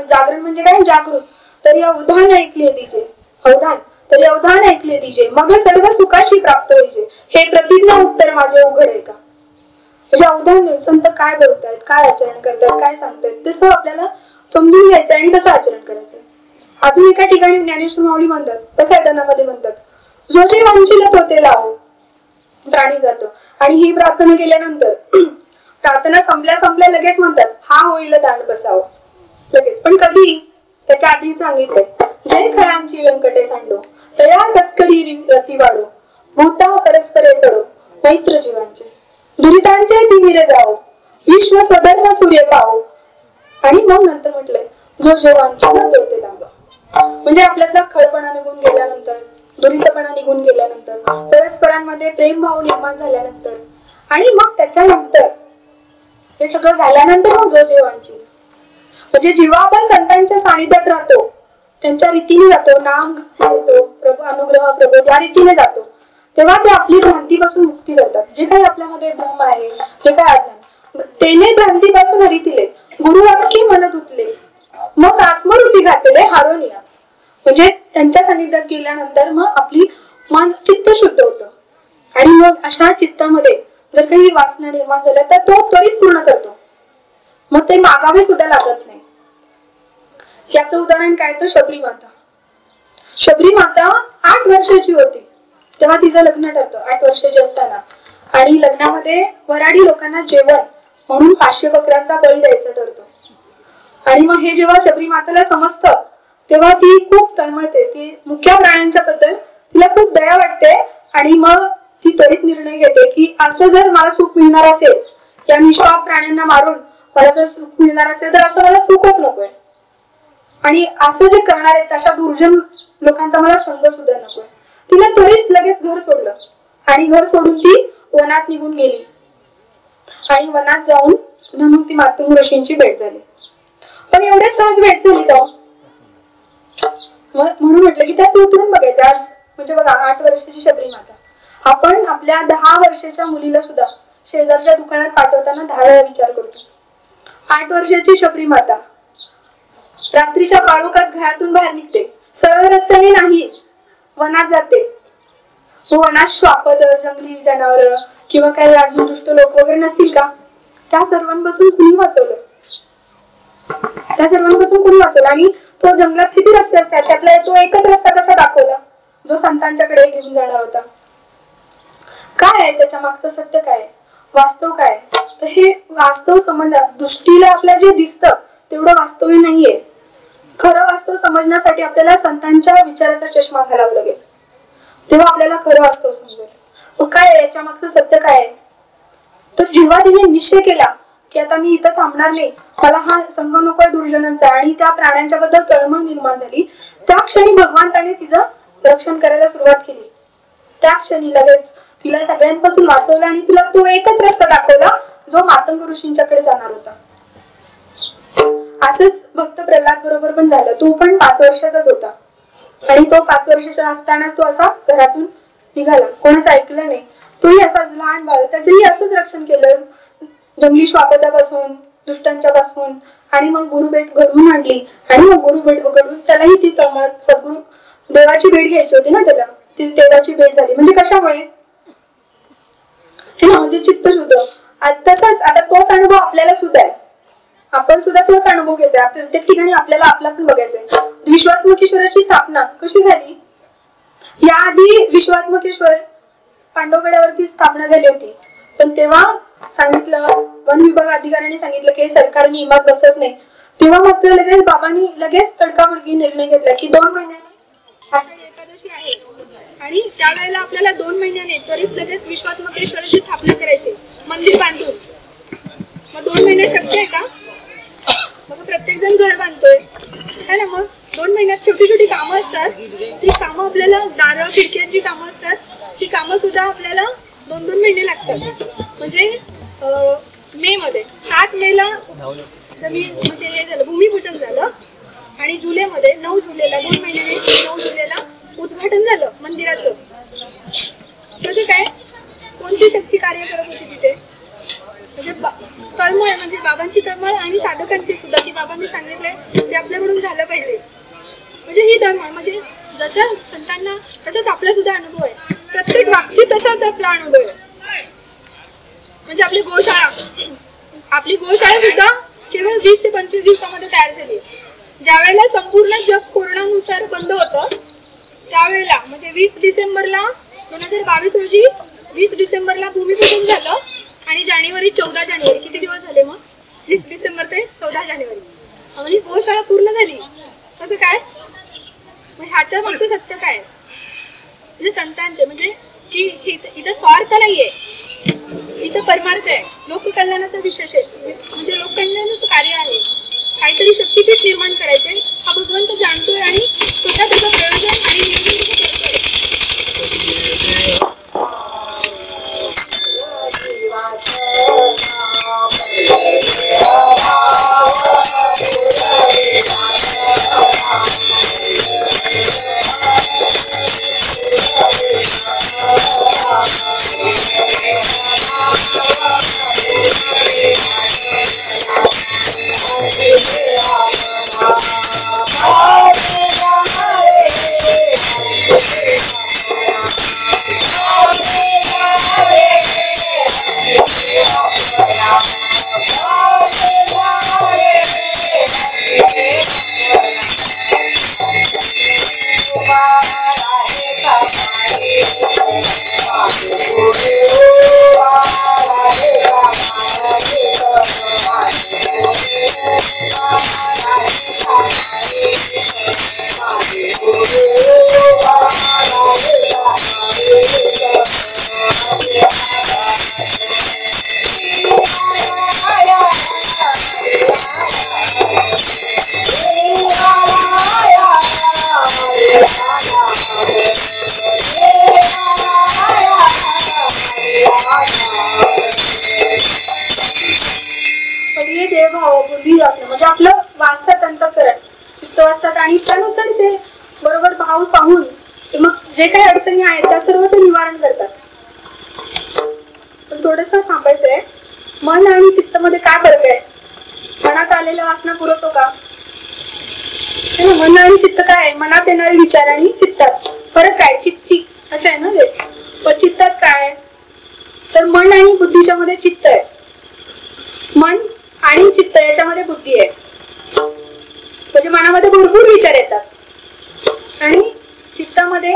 जागरण म्हणजे काय, जागृत. तरी अवधान ऐकले दीजे, अवधान तरी अवधान ऐकले दीजे, मग सर्व सुखाशी प्राप्त होईजे, हे प्रतिज्ञा उत्तर माझे उघडे का. म्हणजे अवधान, संत काय बोलतायत, काय आचरण करतायत, काय सांगतायत, तसं आपल्याला समजून घ्यायचं आणि तसं आचरण करायचं. अजून एका ठिकाणी ज्ञानेश्वर माऊली म्हणतात, प्रसादनामध्ये म्हणतात, जो जे वांछिल तो ते लावो प्राणी जातो. आणि ही प्रार्थना केल्यानंतर प्रार्थना संपल्या लगेच म्हणतात, हा होईल दान बसावं लगेच. पण कधी, त्याच्या आधी सांगितलंय, जय खळांची व्यंकटे सांडो, तया सत्करी रती वाढो, भूता परस्परे करो मैत्र जीवांचे, दुरितांचे तिमिरे जाओ, विश्व स्वधर्म सूर्य पाहो. आणि मग नंतर म्हटलंय, जो जेवांचे ना तो ते लावा. म्हणजे आपल्यातला खळपणा निघून गेल्यानंतर, दुरितपणा निघून गेल्यानंतर, परस्परांमध्ये प्रेम भाव निर्माण झाल्यानंतर आणि मग त्याच्यानंतर हे सगळं झाल्यानंतर मग जो जेवांची म्हणजे जेव्हा आपण संतांच्या सानिध्यात राहतो, त्यांच्या रीतीने जातो, नाम घेतो, प्रभू अनुग्रह प्रबोध या रीतीने जातो, तेव्हा ते आपली भ्रांतीपासून मुक्ती करतात. जे काही आपल्यामध्ये भ्रम आहे, जे काही अज्ञान, तेने भ्रांतीपासून हरितिले, गुरु वाक्य म्हणत उतले, मग आत्मरूपी घातले हारोनिया. म्हणजे त्यांच्या सानिध्यात गेल्यानंतर मग आपली मन चित्त शुद्ध होतं आणि मग अशा चित्तामध्ये जर काही वासना निर्माण झाल्या तर तो त्वरित पूर्ण करतो, मग ते मागावे सुद्धा लागत नाही. याचं उदाहरण काय तर शबरी माता. शबरी माता 8 वर्षाची होती तेव्हा तिचं लग्न ठरतं, 8 वर्षाची असताना. आणि लग्नामध्ये वराडी लोकांना जेवण म्हणून 500 बकऱ्यांचा बळी द्यायचा ठरतो. आणि मग हे जेव्हा शबरी मातेला समजतं तेव्हा ती खूप तळमळते. ती मुख्य प्राण्यांच्या बद्दल तिला खूप दया वाटते आणि मग ती त्वरित निर्णय घेते की असं जर मला सुख मिळणार असेल, या निष्पाप प्राण्यांना मारून मला जर सुख मिळणार असेल तर असं मला सुखच नकोय. आणि असं जे करणार आहे तशा दुर्जन लोकांचा मला संग सुद्धा नकोय. तिने त्वरित लगेच घर सोडलं आणि घर सोडून ती वनात निघून गेली. आणि वनात जाऊन पुन्हा मग ती मातंग ऋषींची भेट झाली. पण एवढे सहज भेट झाली का, म्हणून म्हटलं की त्यात उतरून बघायचं. आज म्हणजे बघा 8 वर्षाची शबरी माता, आपण आपल्या 10 वर्षाच्या मुलीला सुद्धा शेजारच्या दुकानात पाठवताना 10 वेळा विचार करतो. 8 वर्षाची शबरी माता रात्रीच्या काळोखात घरातून बाहेर निघते, सरळ रस्त्याने नाही, वनात जाते. वनात श्वापद, जंगली जनावर किंवा काही अजून दुष्ट लोक वगैरे नसतील का, त्या सर्वांपासून कुणी वाचवलं, त्या सर्वांपासून कुणी वाचवलं. आणि तो जंगलात किती रस्ते असतात, त्यातला तो एकच रस्ता कसा दाखवला जो संतांच्याकडे घेऊन जाणार होता. काय आहे त्याच्या मागचं सत्य, काय वास्तव, काय तर हे वास्तव समज दृष्टीला आपल्याला जे दिसतं तेवढं वास्तव्य नाहीये. खरं वास्तव समजण्यासाठी आपल्याला संतांच्या विचाराचा चष्मा घालावा लागेल, तेव्हा आपल्याला खरं वास्तव समजेल. मग काय याच्या मागचं सत्य काय आहे, तर जेव्हा तिने निश्चय केला की आता मी इथं थांबणार नाही, मला हा संग नकोय दुर्जनांचा, आणि त्या प्राण्यांच्या बद्दल तळमळ निर्माण झाली, त्या क्षणी भगवंताने तिचं रक्षण करायला सुरुवात केली. त्या क्षणी लगेच तिला सगळ्यांपासून वाचवलं आणि तिला तो एकच रस्ता दाखवला जो मातंग ऋषींच्याकडे जाणार होता. असंच भक्त प्रल्हाद बरोबर पण झालं. तो पण 5 वर्षाचाच होता आणि तो 5 वर्षाचा असताना तो असा घरातून निघाला, कोणाचं ऐकलं नाही. तोही असाच लहान बाळ, त्याचंही असंच रक्षण केलं जंगली श्वापदापासून, दुष्टांच्या पासून, आणि मग गुरुभेट घडवून आणली. आणि मग गुरुभेट घडवून त्यालाही ती तळमळ, सद्गुरु देवाची भेट घ्यायची होती ना त्याला, ती देवाची भेट झाली. म्हणजे कशामुळे हे ना, म्हणजे चित्त शुद्ध. तसंच आता तोच अनुभव आपल्याला सुद्धा आहे, आपण सुद्धा तोच अनुभव घेतोय. प्रत्येक ठिकाणी आपल्याला आपला पण बघायचंय. विश्वात्मकेश्वराची स्थापना कशी झाली? याआधी विश्वात्मकेश्वर पांडवगडावरती स्थापना झाली होती, पण तेव्हा सांगितलं, वन विभाग अधिकाऱ्यांनी सांगितलं की सरकारने इमारत बसत नाही. तेव्हा मात्र लगेच बाबांनी लगेच तडकाफडकी निर्णय घेतला की 2 महिन्याने आषाढी एकादशी आहे आणि त्यावेळेला आपल्याला 2 महिन्याने त्वरित लगेच विश्वात्मकेश्वराची स्थापना करायची, मंदिर बांधून. मग 2 महिने शक्य आहे का? मग प्रत्येक जण घर बांधतोय है ना. मग 2 महिन्यात छोटी छोटी कामं असतात, ती कामं आपल्याला, दारं खिडक्यांची कामं असतात, ती कामं सुद्धा आपल्याला 2-2 महिने लागतात. म्हणजे मे मध्ये 7 मेला म्हणजे हे झालं, भूमिपूजन झालं, आणि जुलैमध्ये 9 जुलैला 2 महिन्याने 9 जुलैला उद्घाटन झालं मंदिराचं. कसं काय? कोणती शक्ती कार्य करत होती तिथे? म्हणजे तळमळ, म्हणजे बाबांची तळमळ आणि साधकांची सुद्धा, की बाबांनी सांगितलंय ते आपल्याकडून झालं पाहिजे. म्हणजे ही तळमळ, म्हणजे जसं संतांना तसंच आपला सुद्धा अनुभव आहे, प्रत्येक बाबतीत तसाच आपला अनुभव आहे. म्हणजे आपली गोशाळा सुद्धा केवळ 20 ते 25 दिवसामध्ये तयार झाली. ज्या वेळेला संपूर्ण जग कोरोनानुसार बंद होतं, त्यावेळेला म्हणजे 20 डिसेंबरला 2022 रोजी 20 डिसेंबरला भूमिपूजन झालं, आणि 14 जानेवारी किती दिवस झाले मग? 20 डिसेंबर ते 14 जानेवारी म्हणजे गोशाळा पूर्ण झाली. कसं काय? मग ह्याच्या मागचं सत्य काय? म्हणजे संतांचे, म्हणजे की इथं स्वार्थ नाहीये, इथं परमार्थ आहे, लोककल्याणाचा विशेष आहे. म्हणजे लोककल्याणाचं कार्य आहे, काहीतरी शक्तीपीठ निर्माण करायचंय, हा भगवंत जाणतोय आणि स्वतः त्याचं प्रयोजन आणि नियोजन करतोय. म्हणजे आपलं वाचतात अंतःकरण, चित्त वाचतात, आणि त्यानुसार ते बरोबर भाव पाहून मग जे काही अडचणी आहेत त्या सर्व ते निवारण करतात. पण थोडंसं थांबायचंय. मन आणि चित्त मध्ये काय फरक आहे? मनात आलेला वासना पुरवतो का? मन आणि चित्त काय आहे? मनात येणारे विचार आणि चित्तात फरक काय? चित्ती असं आहे ना ते. पण चित्तात काय? तर मन आणि बुद्धीच्या मध्ये चित्त आहे, मन आणि चित्त याच्यामध्ये बुद्धी आहे. म्हणजे मनामध्ये भरपूर विचार येतात आणि चित्तामध्ये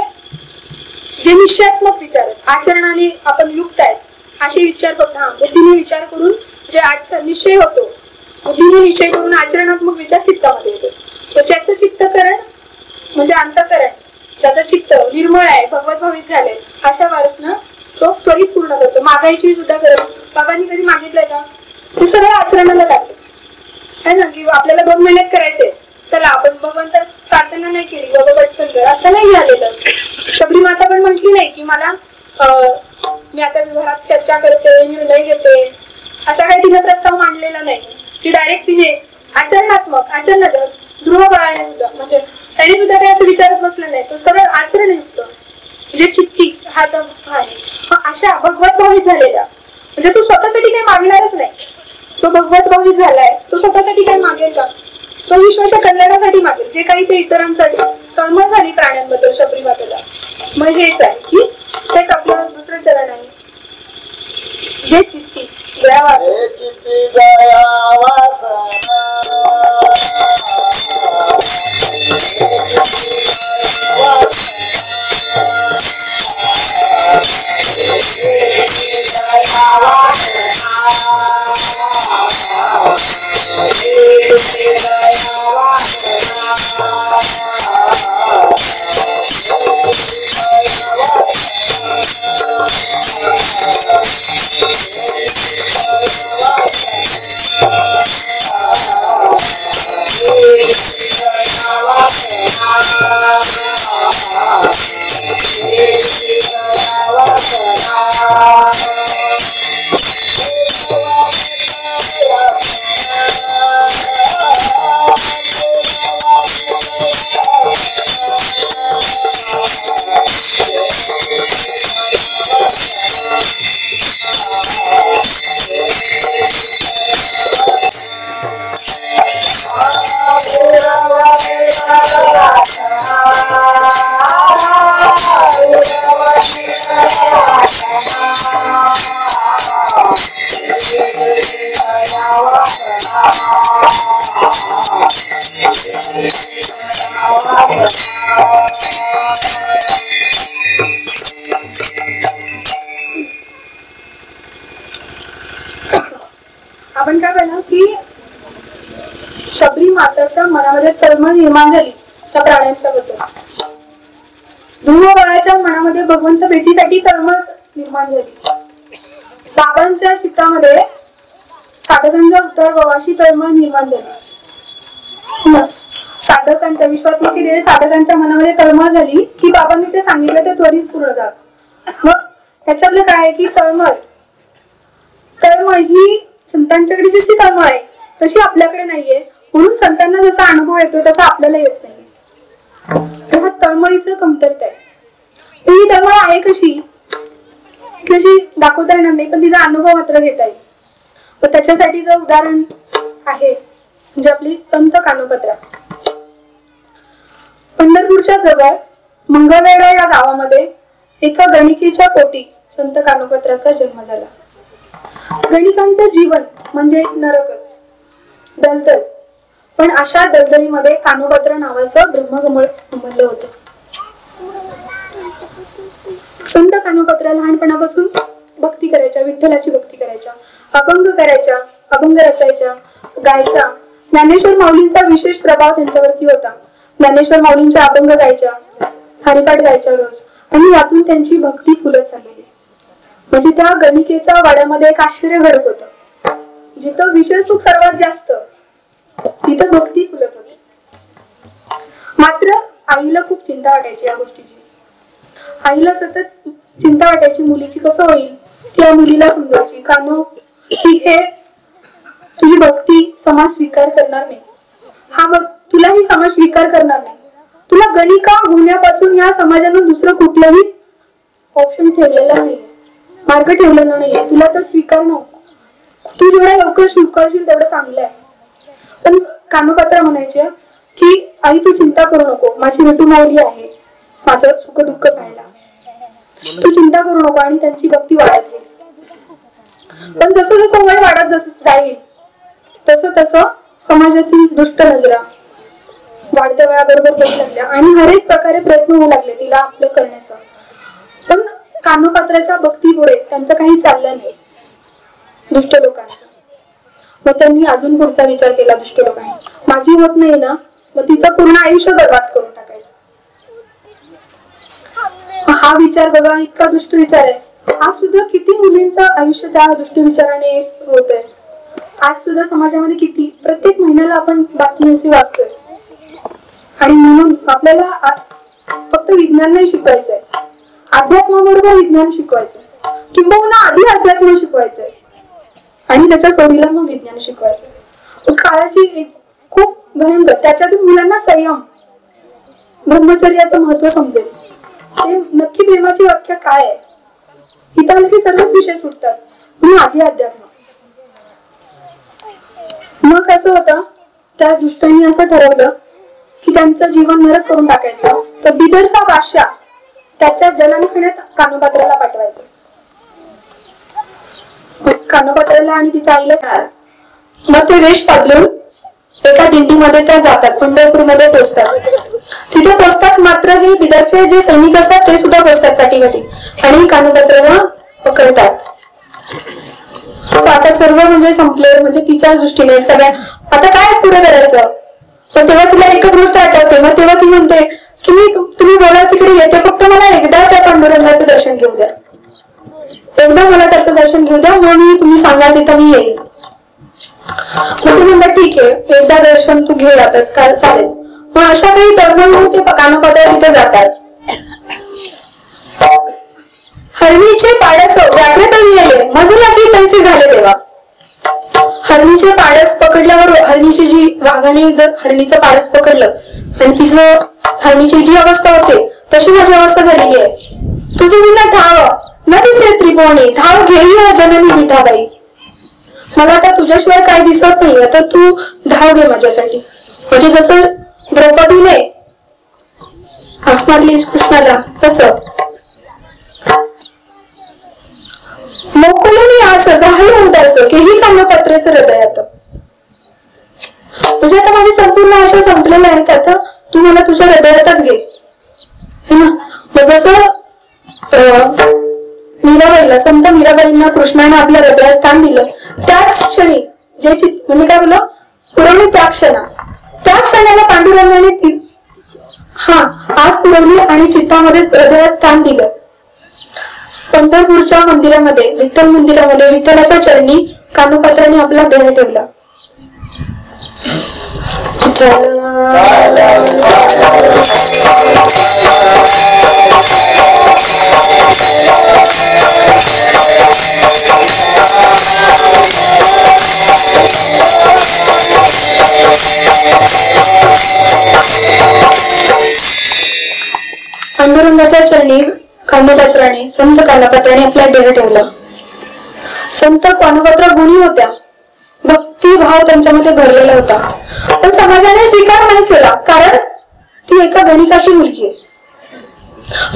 जे निश्चयात्मक विचार आहेत, आचरणाने आपण युक्त आहेत असे विचार फक्त बुद्धीने विचार करून जे निश्चय होतो, बुद्धीने निश्चय करून आचरणात्मक विचार चित्तामध्ये येतो. त्याचं चित्तकरण म्हणजे अंतःकरण, त्याचं चित्त निर्मळ आहे, भगवत भावित झाले, अशा वारसनं तो त्वरित पूर्ण करतो. मागायची सुद्धा गरज बाबांनी कधी मागितलंय का? ते सगळं आचरणाला लागतं है ना, की आपल्याला 2 महिन्यात करायचंय, चला आपण भगवंत प्रार्थना नाही केली, बाबा पटकन कर, असं नाही झालेलं. शबरी माता पण म्हटली नाही की मला मी आता घरात चर्चा करते, निर्णय घेते, असा काही तिने प्रस्ताव मांडलेला नाही. ती डायरेक्ट तिने आचरणाचं ध्रुव बाळाने सुद्धा, म्हणजे त्याने सुद्धा काही असं विचारत बसलं नाही, तो सरळ आचरणयुक्त. म्हणजे चित्ती हा जो आहे, अशा भगवत भावित झालेला, म्हणजे तो स्वतःसाठी काही मागणारच नाही. तो भगवत भावित झालाय, तो स्वतःसाठी काही मागेल का? तो विश्वाच्या कल्याणासाठी मागेल. जे काही ते इतरांसाठी तळमळ झाली प्राण्यांबद्दल शबरी मातेला, मग हेच आहे की हेच आपलं दुसरं चरण आहे. जे चित्ती आपण काय पाहिलं की शबरी माताच्या मनामध्ये तळमळ निर्माण झाली त्या प्राण्यांच्या बद्दल. ध्रुव बाळाच्या मनामध्ये भगवंत भेटीसाठी तळमळ निर्माण झाली. बाबांच्या चित्तामध्ये साधकांचा उद्धार व्हावा अशी तळमळ निर्माण झाली. साधकांच्या विश्वात्मकी देवी साधकांच्या मनामध्ये तळमळ झाली की बाबांनी जे सांगितलं ते त्वरित पूर्ण झालं. मग ह्याच्यातलं काय आहे की तळमळ ही संतांच्याकडे जशी तळमळ आहे तशी आपल्याकडे नाहीये, म्हणून संतांना जसा अनुभव येतोय तसा आपल्याला येत नाहीये. ह्या तळमळीचं कमतरता आहे. ही तळमळ आहे कशी दाखवता येणार नाही, पण तिचा अनुभव मात्र घेता येईल. तर त्याच्यासाठीचं उदाहरण आहे म्हणजे आपली संत कानोपत्रा. पंढरपूरच्या जवळ मंगळवेढा या गावामध्ये एका गणिकेच्या पोटी संत कानोपत्राचा जन्म झाला. गणिकांचं जीवन म्हणजे नरकच, दलदल. पण अशा दलदलीमध्ये कानोपत्र नावाचं ब्रह्मकमळ उमललं होतं. संत कानोपत्रा लहानपणापासून भक्ती करायच्या, विठ्ठलाची भक्ती करायच्या, अभंग करायच्या, अभंग रचायच्या, गायच्या. ज्ञानेश्वर माऊलींचा विशेष प्रभाव त्यांच्यावरती होता. ज्ञानेश्वर माऊलींचे अभंग गायच्या, हरिपाठ गायच्या रोज, आणि यातून त्यांची भक्ती फुलत चाललेली. म्हणजे त्या गणिकेच्या वाड्यामध्ये एक आश्चर्य घडत होतं. जिथं विषय सुख सर्वात जास्त तिथं भक्ती फुलत होती. मात्र आईला खूप चिंता वाटायची या गोष्टीची. आईला सतत चिंता वाटायची मुलीची कसं होईल. त्या मुलीला समजायची कानो की हे तुझी भक्ती समाज स्वीकार करणार नाही. हा बघ तुलाही समाज स्वीकार करणार नाही. तुला गणिका होण्यापासून या समाजानं दुसरं कुठलंही ऑप्शन ठेवलेला नाही, मार्ग ठेवलेला नाहीये. तुला तर स्वीकार नको. तू जेवढ्या लवकर स्वीकारशील तेवढं चांगलं आहे. पण कानोपत्रा म्हणायचे की आई तू चिंता करू नको, माझी विठू माऊली आहे माझं सुख दुःख पाहायला, तू चिंता करू नको. आणि त्यांची भक्ती वाढत गेली. पण जसं जसं वय वाढत जाईल तसं तसं समाजातील दुष्ट नजरा वाढत्या वेळाबरोबर पडू लागल्या आणि हर एक प्रकारे प्रयत्न होऊ लागले तिला आपलं करण्याचा. पण कानोपत्राच्या भक्तीमुळे त्यांचं काही चाललं नाही दुष्ट लोकांचं. मग त्यांनी अजून पुढचा विचार केला दुष्ट लोकांनी, माझी होत नाही ना, मग तिचं पूर्ण आयुष्य बर्बाद करून टाकायचं. हा विचार बघा, इतका दुष्ट विचार आहे. आज सुद्धा किती मुलींचं आयुष्य त्या दुष्ट विचाराने होत आहे. आज सुद्धा समाजामध्ये किती प्रत्येक महिन्याला आपण बातमी अशी वाचतोय. आणि म्हणून आपल्याला फक्त विज्ञान नाही शिकवायचंय, अध्यात्माबरोबर विज्ञान शिकवायचंय, किंबहुना आधी अध्यात्म शिकवायचंय आणि त्याच्या जोडीला मग विज्ञान शिकवायचंय. काळाची एक खूप भयंकर, त्याच्यातून मुलांना संयम ब्रह्मचर्याचं महत्व समजेल. नक्की प्रेमाची व्याख्या काय आहे? इथं आलं की सर्वच विषय सुटतात. म्हणून आधी अध्यात्म. मग कसं होतं, त्या दुष्टांनी असं ठरवलं की त्यांचं जीवन नरक करून टाकायचं. तर बिदरचा बादशाह त्याच्या जन्मखान्यात कानोपात्राला पाठवायचं. कानोपात्राला आणि तिच्या आईला मग ते वेश बदलून एका दिंडीमध्ये त्या जातात. पंढरपूरमध्ये पोहोचतात. तिथे पोहोचतात. मात्र हे बिदरचे जे सैनिक असतात ते सुद्धा पोहोचतात काठी आणि कानोपात्राला पकडतात. आता सर्व म्हणजे संपले. म्हणजे तिच्या दृष्टीने सगळ्या आता काय पुढे करायचं. पण तेव्हा तिला एकच गोष्ट आठवते. मग तेव्हा ती म्हणते की मी तुम्ही बोला तिकडे येते, फक्त मला एकदा त्या पांडुरंगाचं दर्शन घेऊ द्या. एकदा मला त्याचं दर्शन घेऊ द्या. मग मी तुम्ही सांगाल तिथं मी येईल. मग ते म्हणतात ठीक आहे, एकदा दर्शन तू घे आताच चालेल. मग अशा काही तरुण ते कानोपात्रा तिथे जातात. हरणीचे पाडस व्याघ्रे तळी आले, मजला की तैसे झाले तेव्हा. हरणीचे पाडस पकडल्यावर हरणीची जी वाघाने जर हरणीचं पाडस पकडलं आणि तिचं हरणीची जी अवस्था होते तशी माझी अवस्था झालेली आहे. तुझं विना ठाव न दिसे त्रिभुवनी, धाव घेई जननी विठाबाई. मला आता तुझ्याशिवाय काय दिसत नाही, आता तू धाव घे माझ्यासाठी. म्हणजे जसं द्रौपदीने हाक मारली कृष्णाला तसं. मोकलून आस झालं उदास केही कानोपात्रेस हृदयात. म्हणजे आता माझी संपूर्ण आशा संपलेल्या आहेत, आता तू मला तुझ्या हृदयातच घे ना. मग जसं मीराबाईला संत मीराबाईंना कृष्णाने आपल्या हृदयात स्थान दिलं, त्याच क्षणी जे म्हणजे काय बोललं पुरवणी त्या क्षणाला पांडुरंगाने आस पुरवली आणि चित्तामध्ये हृदयात स्थान दिलं. पंढरपूरच्या मंदिरामध्ये विठ्ठल मंदिरामध्ये विठ्ठलाच्या चरणी कानोपात्राने आपला देह ठेवला. पांडुरंगाच्या चरणी कानोपात्राने संत कानोपात्राने आपला देह ठेवला. संत कानोपात्रा गुणी होत्या. भक्तिभाव त्यांच्यामध्ये भरलेला होता. पण समाजाने स्वीकार नाही केला, कारण ती एका गणिकाची मुलगी आहे.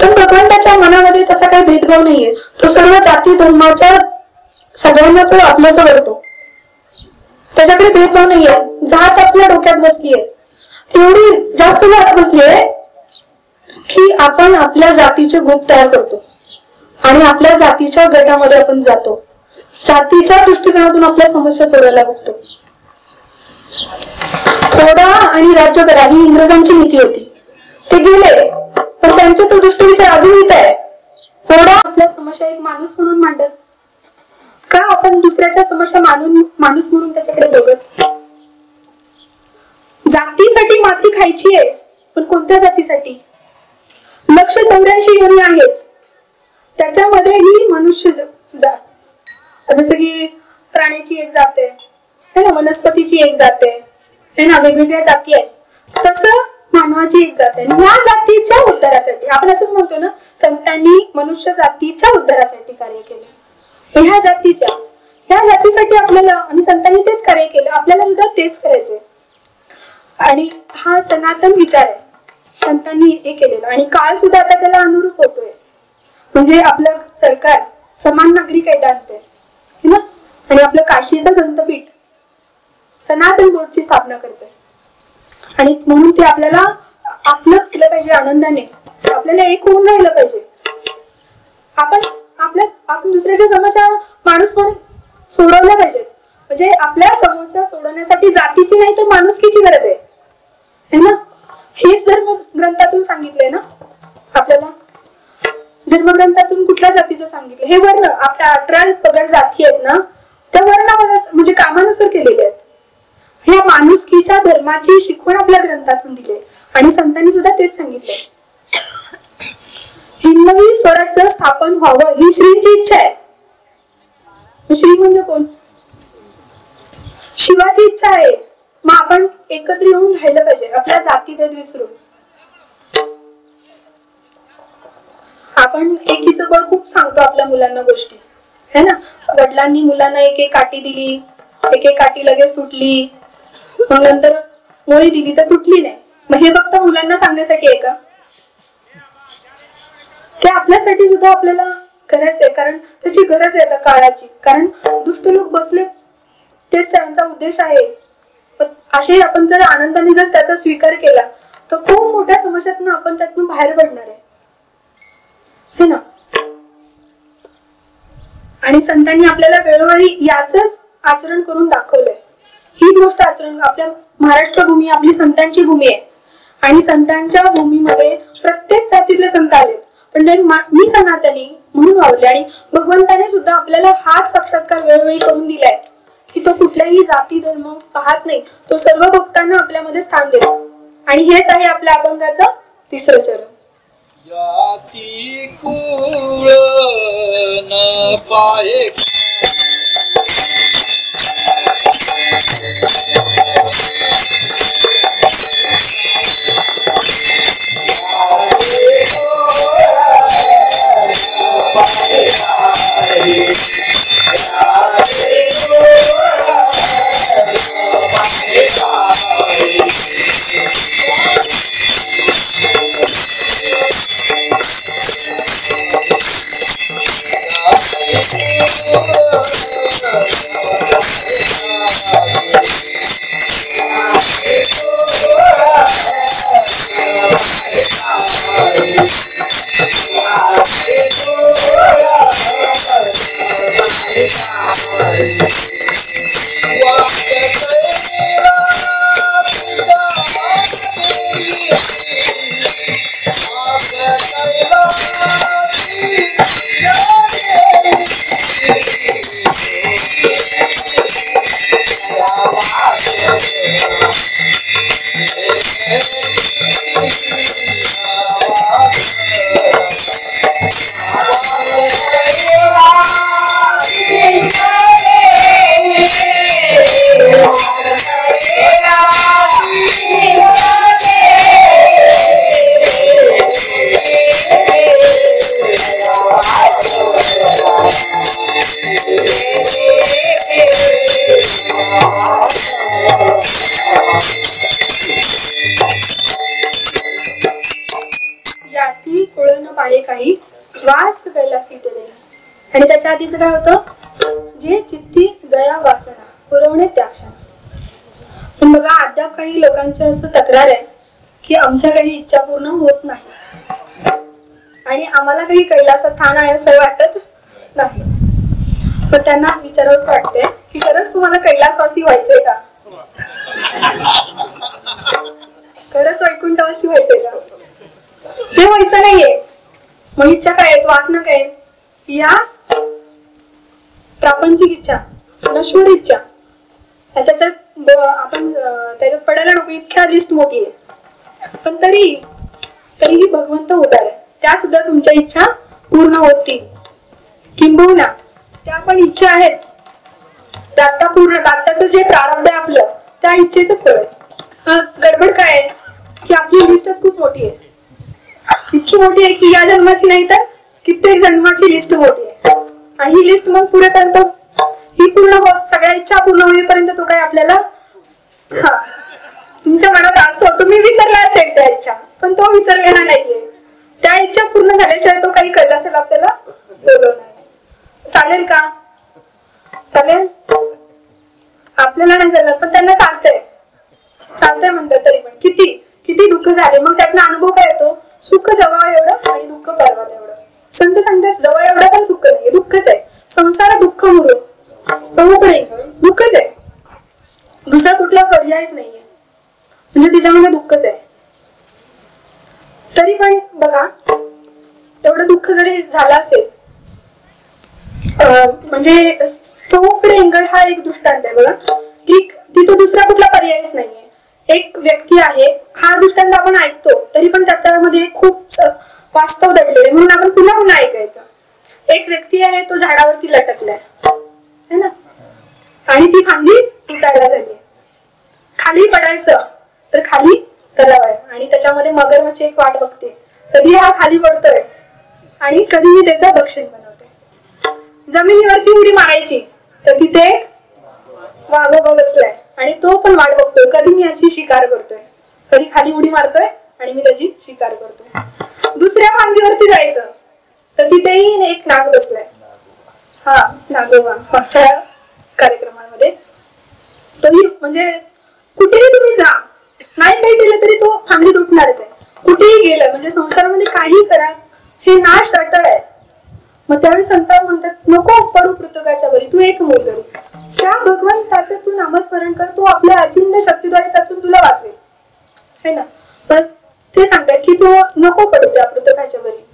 पण भगवंताच्या मनामध्ये तसा काही भेदभाव नाहीये. तो सर्व जाती धर्माच्या सगळ्यांना तो आपलंसं करतो. त्याच्याकडे भेदभाव नाहीये. जात आपल्या डोक्यात बसलीये, तेवढी जास्त जात बसलीये की आपण आपल्या जातीचे ग्रुप तयार करतो आणि आपल्या जातीच्या गटामध्ये आपण जातो. जातीच्या दृष्टिकोनातून आपल्या समस्या सोडवायला बघतो. फोडा आणि राज्य करा ही इंग्रजांची नीती होती. ते गेले, पण त्यांचे तो दृष्टिविचार अजून येत आहे. फोडा आपल्या समस्या एक माणूस म्हणून मांडत का आपण दुसऱ्याच्या समस्या माणूस म्हणून त्याच्याकडे बघत. जातीसाठी माती खायची आहे, पण कोणत्या जातीसाठी? 184 योनी आहेत, त्याच्यामध्ये ही मनुष्य जात. जसं की प्राण्याची एक जात आहे ना, वनस्पतीची एक जात आहे ना, वेगवेगळ्या जाती आहेत. तसं मानवाची एक जात आहे. या जातीच्या उद्धारासाठी आपण असंच म्हणतो ना, संतांनी मनुष्य जातीच्या उद्धारासाठी कार्य केले. ह्या जातीसाठी आपल्याला आणि संतांनी तेच कार्य केलं, आपल्याला सुद्धा तेच करायचंय. आणि हा सनातन विचार आहे संतांनी हे केलेलं. आणि काळ सुद्धा आता त्याला अनुरूप होतोय. म्हणजे आपलं सरकार समान नागरी कायदा आणतंय ना, आणि आपलं काशीचं संतपीठ सनातन बोर्डची स्थापना करतोय. आणि म्हणून ते आपल्याला आपलं केलं पाहिजे आनंदाने. आपल्याला एक होऊन राहिलं पाहिजे. आपण दुसऱ्याच्या समस्या माणूस म्हणून सोडवल्या पाहिजेत. म्हणजे आपल्या समस्या सोडवण्यासाठी जातीची नाही तर माणुसकीची गरज आहे ना. हेच धर्मग्रंथातून सांगितलंय ना आपल्याला. धर्मग्रंथातून कुठल्या जातीचं सांगितलं? हे वर्ण आपल्या 18 पगड जाती आहेत ना, त्या वर्णामध्ये म्हणजे कामानुसार केलेले आहेत. ह्या माणुसकीच्या धर्माची शिकवण आपल्या ग्रंथातून दिली आणि संतांनी सुद्धा तेच सांगितलंय. हिंदवी स्वराज्य स्थापन व्हावं ही श्रींची इच्छा आहे. श्री म्हणजे कोण? शिवाची इच्छा आहे. मग आपण एकत्र येऊन राहिलं पाहिजे, आपल्या जातीभेद विसरून. आपण एकीचं बळ खूप सांगतो आपल्या मुलांना गोष्टी, है ना. वडिलांनी मुलांना एक एक काठी दिली, एक एक काठी लगेच तुटली, मग नंतर मोळी दिली तर तुटली नाही. मग हे फक्त मुलांना सांगण्यासाठी आहे का? ते आपल्यासाठी सुद्धा आपल्याला करायचंय, कारण त्याची गरज आहे आता काळाची. कारण दुष्ट लोक बसले, तेच त्यांचा उद्देश आहे. असे आपण जर आनंदाने जर त्याचा स्वीकार केला तर खूप मोठ्या समस्यातून आपण त्यातून बाहेर पडणार आहे ना. आणि संतांनी आपल्याला वेळोवेळी याच आचरण करून दाखवलंय. ही गोष्ट आचरण, आपल्या महाराष्ट्र भूमी आपली संतांची भूमी आहे आणि संतांच्या भूमीमध्ये प्रत्येक जातीतले संत आलेत, पण मी सनातनी म्हणून वावरले. आणि भगवंताने सुद्धा आपल्याला हाच साक्षात्कार वेळोवेळी करून दिलाय की तो कुठल्याही जाती धर्म पाहत नाही, तो सर्व भक्तांना आपल्यामध्ये स्थान देतो. आणि हेच आहे आपल्या अभंगाचं तिसरं चरण. जाती कुळ न पाये जाती कुळ न पाये काही वास कैलासी तेरे. आणि त्याच्या आधीच काय होतं, जे चित्ती जया वासना पुरवणे त्या क्षण. पण बघा अद्याप काही लोकांची असं तक्रार आहे की आमच्या काही इच्छा पूर्ण होत नाही आणि आम्हाला काही कैलासात स्थान आहे असं वाटत नाही. पण त्यांना विचारावंच वाटते की खरंच तुम्हाला कैलासवासी व्हायचंय का? खरंच वैकुंठवासी व्हायचंय का? ते व्हायचं नाहीये. मग इच्छा काय आहे, वासना काय? या प्रापंचिक इच्छा, नश्वर इच्छा, त्याच्यात आपण त्याच्यात पडायला नको. इतक्या लिस्ट मोठी आहे, पण तरीही भगवंत उदार आहे. त्या सुद्धा तुमच्या इच्छा पूर्ण होतील. किंबहुना त्या पण इच्छा आहेत, दात्ताचं जे प्रारब्ध आहे आपलं, त्या इच्छेच फळ आहे. गडबड काय आहे की आपली लिस्टच खूप मोठी आहे. इतकी मोठी आहे की या जन्माची नाही तर कित्येक जन्माची लिस्ट मोठी आहे. आणि ही लिस्ट मग पुढे पर्यंत ही पूर्ण होत, सगळ्या इच्छा पूर्ण होईपर्यंत तो काय आपल्याला तुमच्या मनात असं तुम्ही विसरला असेल त्या इच्छा, पण तो विसरलेला नाहीये. त्या इच्छा पूर्ण झाल्याशिवाय तो काही कळला असेल आपल्याला बोलवणार. चालेल का? चालेल आपल्याला नाही चालणार, पण त्यांना चालतंय म्हणतात. तरी पण किती दुःख झाले, मग त्यातला अनुभव काय येतो, सुख जवळ एवढं आणि दुःख परवा एवढं. संत सांगतात जवळ एवढं पण सुख नाहीये, दुःखच आहे. संसार दुःख मुरो चौकडे दुःखच आहे, दुसरा कुठला पर्यायच नाहीये. म्हणजे तिच्यामध्ये दुःखच आहे. तरी पण बघा एवढं दुःख जरी झालं असेल, म्हणजे चौकडे इंगळ हा एक दृष्टांत आहे बघा, की तिथं दुसरा कुठला पर्यायच नाहीये. एक व्यक्ती आहे, हा दृष्टांत आपण ऐकतो तरी पण त्याच्यामध्ये खूप वास्तव दडलेले, म्हणून आपण पुन्हा पुन्हा ऐकायचं. एक व्यक्ती आहे, तो झाडावरती लटकलाय है ना, आणि ती फांदी तुटायला झाली. खाली पडायचं तर खाली तलाव आहे आणि त्याच्यामध्ये मगरमच्छ एक वाट बघते, कधी हा खाली पडतोय आणि कधी मी त्याचा भक्षण बनवते. जमिनीवरती उडी मारायची तर तिथे एक वाघोबा बसलाय आणि तो पण वाट बघतोय कधी मी याची शिकार करतोय, कधी खाली उडी मारतोय आणि मी त्याची शिकार करतोय. दुसऱ्या फांदीवरती जायचं तर तिथेही एक नाग बसलाय. हा नागोबा मागच्या कार्यक्रमामध्ये तोही म्हणजे कुठेही तुम्ही जा, नाही काही केलं तरी तो फांदीत उठणारच आहे. कुठेही गेलं म्हणजे संसारामध्ये काही करा हे नाश अटळ आहे. मग त्यावेळी संत म्हणतात नको पडू पृथकाच्या बरी, तू एक मूल धरू. त्या भगवंताचं तू नामस्मरण कर, तो आपल्या अचिंत शक्तीद्वारे त्यातून तुला वाचवेल है ना. पण ते सांगतात की तू नको पडू त्या पृथकाच्या बरी.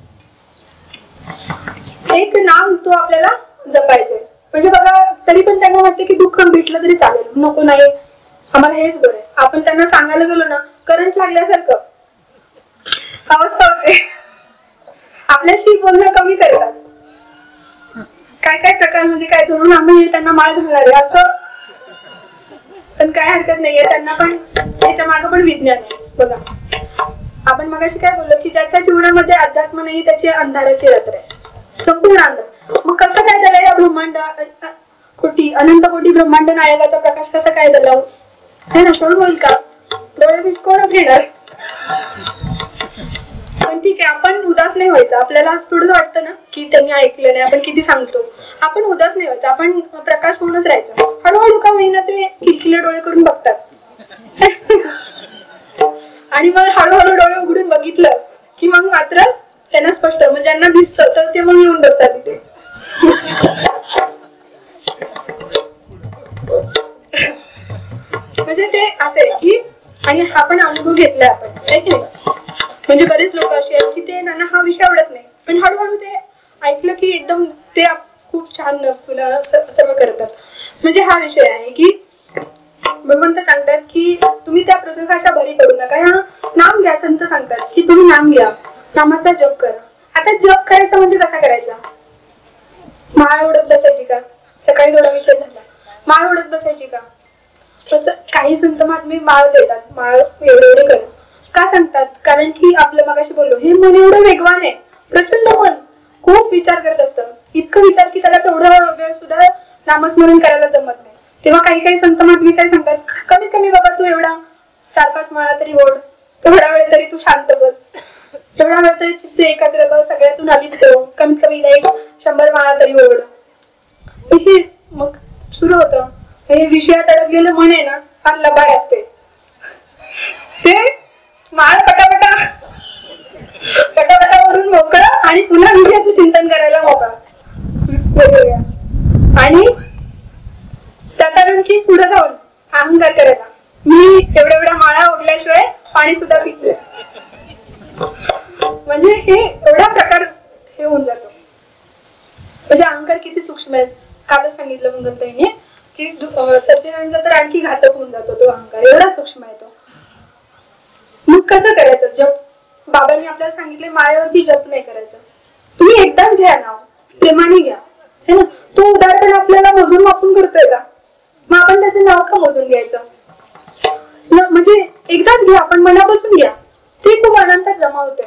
एक नाम तो आपल्याला जपायचंय. म्हणजे बघा तरी पण त्यांना वाटतं की दुःख भेटलं तरी चालेल, नको नाही आम्हाला हेच बरं आहे. आपण त्यांना सांगायला गेलो ना करंट लागल्यासारखं अवस्था होते. आपल्याशी बोलणं कमी करतात. काय काय प्रकार म्हणजे काय धरून आम्ही त्यांना माळ घालणार आहे असं, पण काय हरकत नाहीये. त्यांना पण त्याच्या मागे पण विज्ञान आहे. बघा आपण मगाशी काय बोललो की ज्याच्या जीवनामध्ये अध्यात्म नाही त्याची अंधाराची रात्र आहे, संपूर्ण अंधार. मग कसं काय झालं या ब्रह्मांड कोटी अनंत कोटी ब्रह्मांड नायकाचा प्रकाश कसा काय झाला हे ना सरळ होईल का? डोळे विस्कळूनच घेणार. पण ठीक आहे आपण उदास नाही व्हायचं. आपल्याला असं थोडं वाटतं ना की त्यांनी ऐकलं नाही, आपण किती सांगतो, आपण उदास नाही व्हायचं, आपण प्रकाश होऊनच राहायचं. हळूहळू का महिना ते किलकिले डोळे करून बघतात आणि मग हळूहळू डोळे उघडून बघितलं की मग मात्र त्यांना स्पष्ट म्हणजे ज्यांना दिसतं तर ते मग येऊन बसतात तिथे. म्हणजे ते असे की आणि हा पण अनुभव घेतलाय आपण म्हणजे बरेच लोक असे आहेत की ते त्यांना हा विषय आवडत नाही, पण हळूहळू ते ऐकलं की एकदम ते खूप छान तुला सर्व करतात. म्हणजे हा विषय आहे की भगवंत सांगतात की तुम्ही त्या पृथकाच्या भरी पडू नका. हा नाम घ्या. संत सांगतात की तुम्ही नाम घ्या, नामाचा जप करा. आता जप करायचा म्हणजे कसा करायचा? माळ ओढत बसायची का? सकाळी थोडा विषय झाला, माळ ओढत बसायची का? तसं काही संत महात्मे माळ देतात, माळ एवढे कर का सांगतात? कारण की आपलं मगाशी बोललो हे मन एवढं वेगवान आहे, प्रचंड मन खूप विचार करत असतं, इतकं विचार की त्याला तेवढा वेळ सुद्धा नामस्मरण करायला जमत नाही. तेव्हा काही काही संत महात्मे काय सांगतात, कमीत कमी बाबा तू एवढा 4-5 माळा तरी ओढ, तेवढा वेळ तरी तू शांत बस, तेवढा वेळ तरी चित्त एकाग्र कर, सगळ्यातून अलिप्त हो, कमीत कमी 100 माळा तरी ओढ. हे मग सुरू होतं. हे विषयात अडकलेलं मन आहे ना फार लबाड असते. ते माळ पटापटावरून मोकळं आणि पुन्हा विषयाचं चिंतन करायला मोकळा वेगवेगळ्या. आणि त्यात आणखी पुढे जाऊन अहंकार करायला, मी एवढ्या माळा ओढल्याशिवाय पाणी सुद्धा पित नाही. म्हणजे हे एवढा प्रकार हे होऊन जातो. म्हणजे अहंकार किती सूक्ष्म आहे. कालच सांगितलं मंगलताईने की सज्जनांचा तर आणखी घातक होऊन जातो तो अहंकार, एवढा सूक्ष्म आहे तो. मग कसं करायचं जप? बाबांनी आपल्याला सांगितले माळेवरती जप नाही करायचं, तुम्ही एकदाच घ्या नाव, प्रेमाने घ्या है ना. तो उदाहरण आपल्याला मोजून मापून करतोय का? मग आपण त्याचं नाव का मोजून घ्यायचं? म्हणजे एकदाच घ्या, आपण मनापासून घ्या, ते खूप अनंतात जमा होते.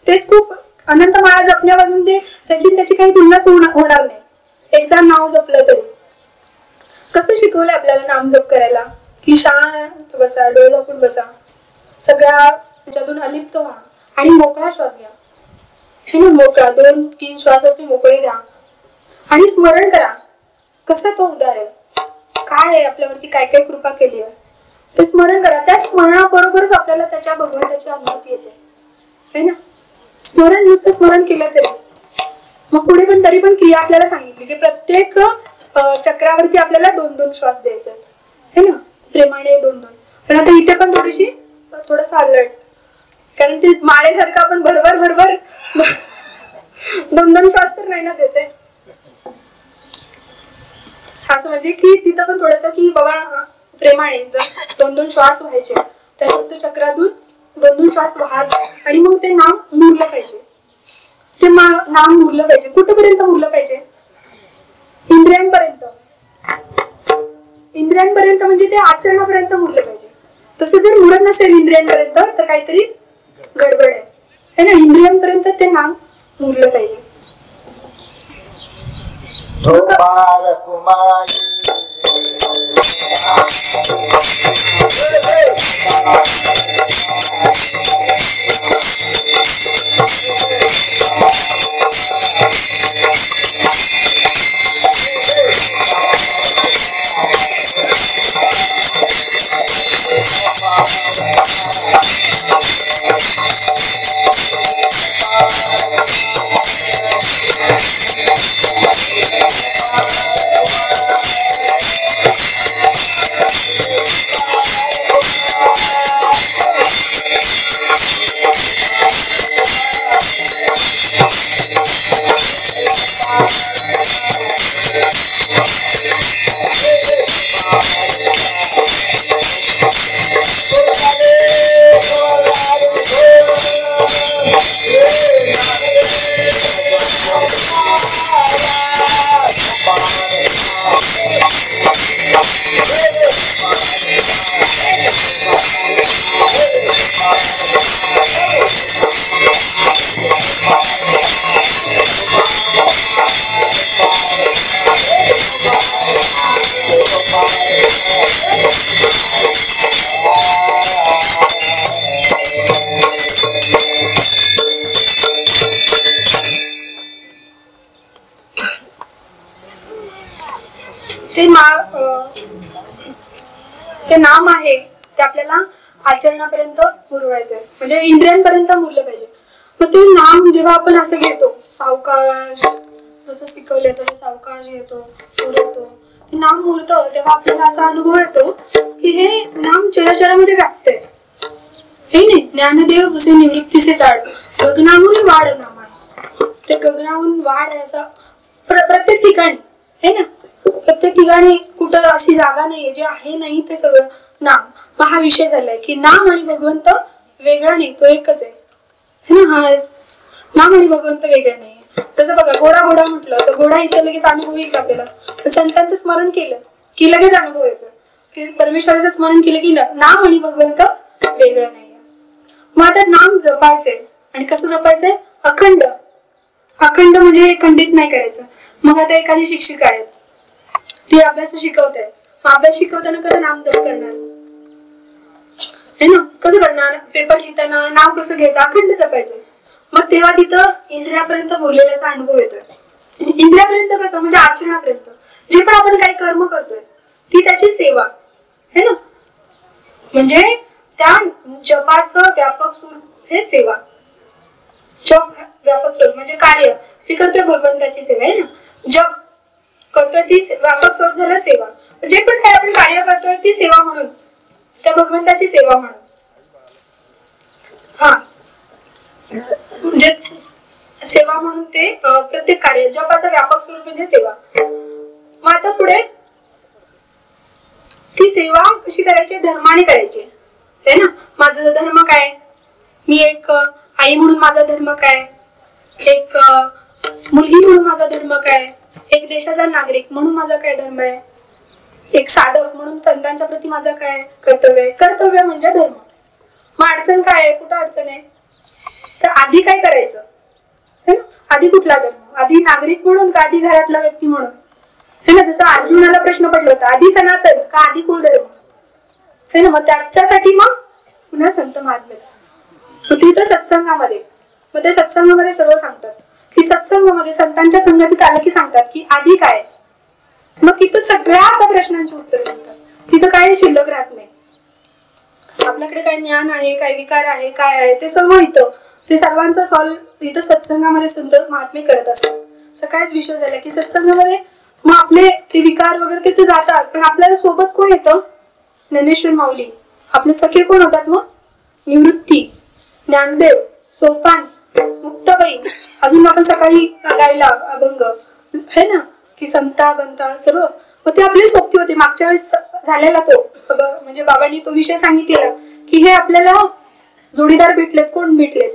तेच खूप अनंत माळा जपण्यापासून ते त्याची काही तुलनाच होणार नाही. एकदा नाव जपलं तरी. कसं शिकवलंय आपल्याला नाम जप करायला की शांत बसा, डोळे झाकून बसा, सगळ्या त्याच्यातून अलिप्त व्हा आणि मोकळा श्वास घ्या है ना. मोकळा 2-3 श्वास असे मोकळे घ्या आणि स्मरण करा कसा तो उद्धार आहे, काय आहे आपल्यावरती, काय काय कृपा केली आहे ते स्मरण करा. त्या स्मरणाबरोबरच आपल्याला त्याच्या भगवंताची अनुभूती येते है ना. स्मरण नुसतं स्मरण केलं तरी. मग पुढे पण तरी पण क्रिया आपल्याला सांगितली की प्रत्येक चक्रावरती आपल्याला 2-2 श्वास द्यायचे है ना, प्रेमाने 2-2. पण आता इथे पण थोडंसं अलर्ट, कारण ते माळेसारखं आपण भरभर 2-2 श्वास तर नाही ना देते. असं म्हणजे की तिथं पण थोडंसं की बाबा प्रेमाने 2-2 श्वास व्हायचे, त्या सप्त चक्रातून 2-2 श्वास वाहत आणि मग ते नाम मुरलं पाहिजे. ते नाम मुरलं पाहिजे. कुठपर्यंत मुरलं पाहिजे? इंद्रियांपर्यंत म्हणजे ते आचरणापर्यंत मुरलं पाहिजे. तसं जर मुरत नसेल इंद्रियांपर्यंत तर काहीतरी गडबड आहे है ना. इंद्रियांपर्यंत ते नाम मुरलं पाहिजे. धोपार कुमाई ते नाम आहे ते आपल्याला आचरणापर्यंत मुरवायचंय, म्हणजे इंद्रियांपर्यंत मुरलं पाहिजे. मग ते नाम जेव्हा आपण असं घेतो सावकाश, जसं शिकवलं तसं सावकाश घेतो, मुरवतो, ते नाम मुरतं तेव्हा आपल्याला असा अनुभव येतो की हे नाम चराचरामध्ये व्याप्त आहे. हे नाही ज्ञानदेव असे निवृत्तीचे झाड गगनाहून वाढ नाम आहे. ते गगनाहून वाढ आहे असं प्रत्येक ठिकाणी आहे ना, प्रत्येक ठिकाणी कुठं अशी जागा नाहीये जे आहे नाही ते सगळं नाम. मग हा विषय झालाय की नाम आणि भगवंत वेगळा नाही, तो एकच आहे ना. हा नाम आणि भगवंत वेगळे नाही. तसं बघा घोडा घोडा म्हटलं तर घोडा इथं लगेच अनुभव येईल का आपल्याला? संतांचं स्मरण केलं की लगेच अनुभव येतो की परमेश्वराचं स्मरण केलं की नाम आणि भगवंत वेगळं नाहीये. मग आता नाम जपायचंय आणि कसं जपायचंय? अखंड. अखंड म्हणजे खंडित नाही करायचं. मग आता एखादी शिक्षिका आहे ती अभ्यास शिकवते, अभ्यास शिकवताना कसं नाम जप करणार है ना? कसं करणार? पेपर लिहिताना नाव कसं घ्यायचं? अखंड जपायचं. मग तेव्हा तिथं इंद्रियापर्यंत मुरलेल्याचा अनुभव येतोय. इंद्रियापर्यंत कसं म्हणजे आचरणापर्यंत जे पण आपण काही कर्म करतोय ती त्याची सेवा है ना. म्हणजे त्या जपाचं व्यापक स्वरूप हे सेवा. जप व्यापक स्वरूप म्हणजे कार्य ती करतोय भगवंताची सेवा आहे ना. जप करतोय ती व्यापक स्वरूप झालं सेवा. जे पण काही आपण कार्य करतोय ती सेवा म्हणून, त्या भगवंताची सेवा म्हणून. हा म्हणजे सेवा म्हणून ते प्रत्येक कार्य जपाचं व्यापक स्वरूप म्हणजे सेवा. मग आता पुढे ती सेवा कशी करायची? धर्माने करायची है ना. माझा धर्म काय? मी एक आई म्हणून माझा धर्म काय? एक मुलगी म्हणून माझा धर्म काय? एक देशाचा नागरिक म्हणून माझा काय धर्म आहे? एक साधक म्हणून संतांच्या प्रती माझा काय कर्तव्य आहे? कर्तव्य म्हणजे धर्म. मग अडचण काय आहे? कुठं अडचण आहे? तर आधी काय करायचं है ना. आधी कुठला धर्म? आधी नागरिक म्हणून का आधी घरातला व्यक्ती म्हणून है ना. जसं अर्जुनाला प्रश्न पडला होता आधी सनातन का आधी कुलधर्म है ना. मग त्याच्यासाठी मग पुन्हा संत महात्मेच. मग तिथं सत्संगामध्ये, मग त्या सत्संगामध्ये सर्व सांगतात की सत्संगामध्ये संतांच्या संगतीत आलं की सांगतात की आधी काय. मग तिथं सगळ्याच प्रश्नांची उत्तर मिळतात. तिथं काही शिल्लक राहत नाही. आपल्याकडे काय ज्ञान आहे, काय विकार आहे, काय आहे ते सर्व इथं ते सर्वांचं सॉल्व इथं सत्संगामध्ये संत महात्मे करत असतात. सकाळीच विषय झाला की सत्संगामध्ये मग आपले ते विकार वगैरे तिथे जातात, पण आपल्याला सोबत कोण येतं? ज्ञानेश्वर माऊली. आपले सखे कोण होतात? मग निवृत्ती, ज्ञानदेव, सोपान, मुक्ताबाई. अजून आपण सकाळी गायला अभंग है ना की संता बंता सर्व. मग ते आपली सोबती होते. मागच्या वेळेस झालेला तो म्हणजे बाबांनी तो विषय सांगितलेला की हे आपल्याला जोडीदार भेटलेत. कोण भेटलेत?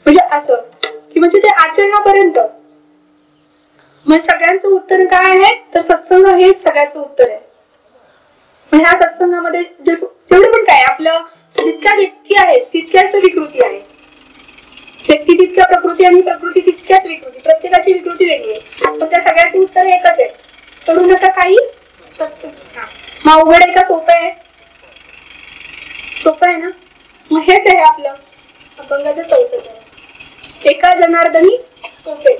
म्हणजे असं की म्हणजे ते आचरणापर्यंत. म्हणजे सगळ्यांचं उत्तर काय आहे? तर सत्संग हेच सगळ्याचं उत्तर आहे. ह्या सत्संगामध्ये जेवढं पण काय आपलं जितक्या व्यक्ती आहेत तितक्याच विकृती आहे. व्यक्ती तितक्या प्रकृती आणि प्रकृती तितक्या इतक्याच विकृती, प्रत्येकाची विकृती वेगळी आहे, पण त्या सगळ्याची उत्तर एकच आहे, करू नका काही सत्संग. मग अवघड आहे का सोपं आहे? सोपं आहे ना. मग हेच आहे आपलं अभंगाचं चौथं चरण. एका जनार्दनी सोपे.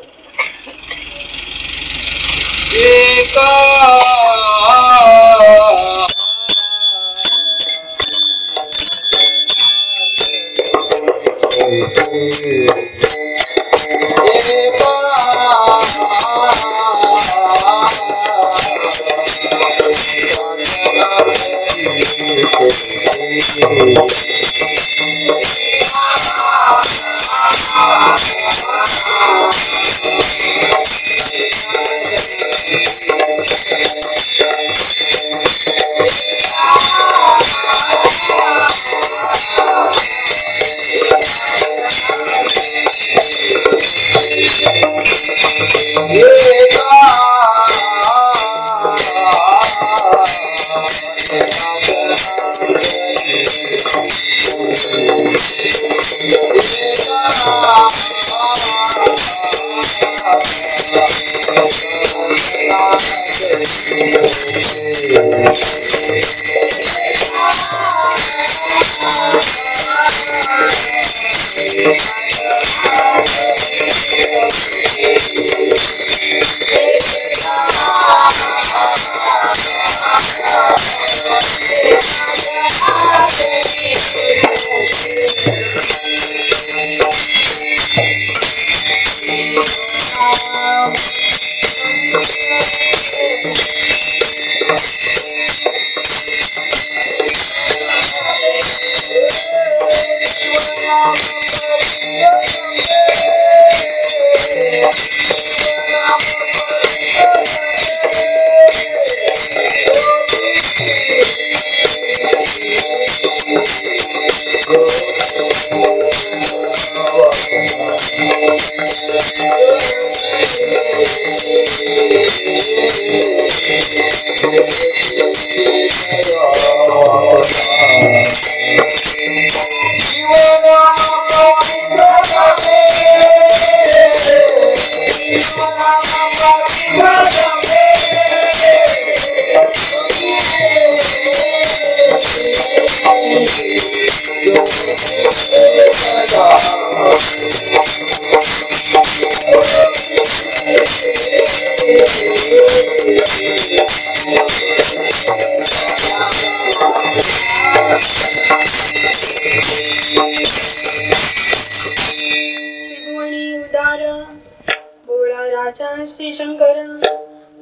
श्री शंकर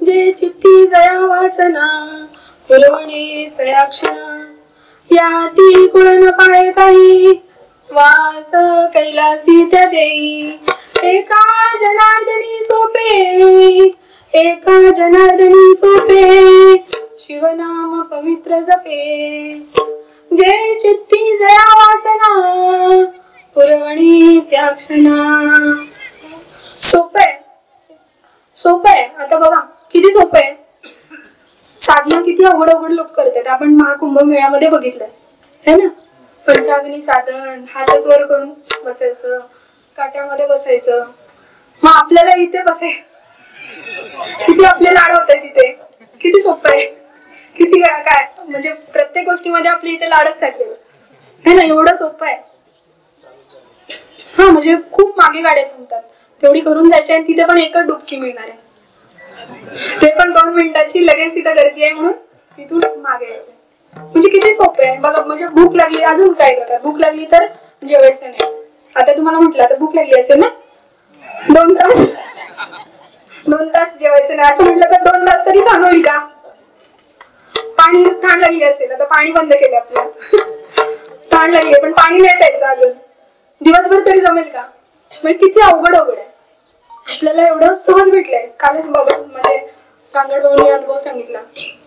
जे चित्ती जया वासना पुरवणे तया क्षणा या ती कुळ न पाय काही वास कैलासी त्या देई एका जनार्दनी सोपे एका जनार्दनी सोपे शिवनाम पवित्र जपे जे चित्ती जया वासना पुरवणी त्या क्षणा. सोपं आहे, सोपं आहे. आता बघा किती सोपं आहे. साधना किती अवघड अवघड लोक करतात. आपण महाकुंभ मेळ्यामध्ये बघितलंय है ना. पंचाग्नी साधन, हातच वर करून बसायचं, काट्यामध्ये बसायचं. मग आपल्याला इथे बसायचं, किती आपले लाड होत आहे तिथे. किती सोपं आहे, किती काय म्हणजे प्रत्येक गोष्टीमध्ये आपले इथे लाडच साठलेलं है ना. एवढं सोपं आहे. हा म्हणजे खूप मागे गाड्या थांबतात, तेवढी करून जायची आणि तिथे पण एकच डुबकी मिळणार आहे. ते पण 2 मिनिटाची, लगेच तिथं गर्दी आहे म्हणून तिथून मागे यायचं. म्हणजे किती सोपे आहे बघा. म्हणजे भूक लागली, अजून काय करतात, भूक लागली तर जेवायचं नाही. आता तुम्हाला म्हटलं आता भूक लागली असेल ना, 2 तास जेवायचं नाही असं म्हटलं तर 2 तास तरी सहन होईल का. पाणी तहान लागली असेल, आता पाणी बंद केलं आपल्याला. तहान लागली पण पाणी नाही प्यायचं अजून, दिवसभर तरी जमेल का. म्हणजे किती अवघड अवघड आहे. आपल्याला एवढं सहज भेटलंय. कालच बाबा म्हणजे कांगड भाऊनी अनुभव सांगितला.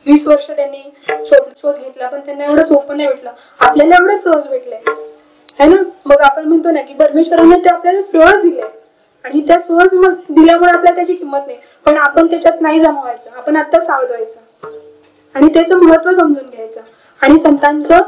20 वर्ष त्यांनी शोध घेतला पण त्यांना एवढं सोपं नाही भेटलं. आपल्याला एवढं सहज भेटलंय है ना. मग आपण म्हणतो ना की परमेश्वराने ते आपल्याला सहज दिलंय आणि त्या सहज दिल्यामुळे आपल्याला त्याची किंमत नाही. पण आपण त्याच्यात नाही जमवायचं, आपण आता सावध व्हायचं आणि त्याचं महत्व समजून घ्यायचं आणि संतांचं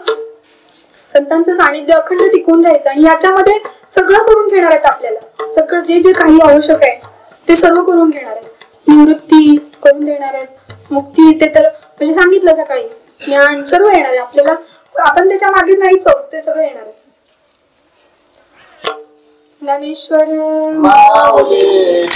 सानिध्य अखंड टिकून राहायचं. आणि याच्यामध्ये सगळं करून घेणार आहेत आपल्याला. सगळं जे जे काही आवश्यक आहे ते सर्व करून घेणार आहेत. निवृत्ती करून देणार आहेत, मुक्ती ते तर म्हणजे सांगितलं सकाळी, ज्ञान सर्व येणार आहे आपल्याला. आपण त्याच्या मागे नाहीच आहोत, ते सगळं येणार आहे. ज्ञानेश्वर माऊली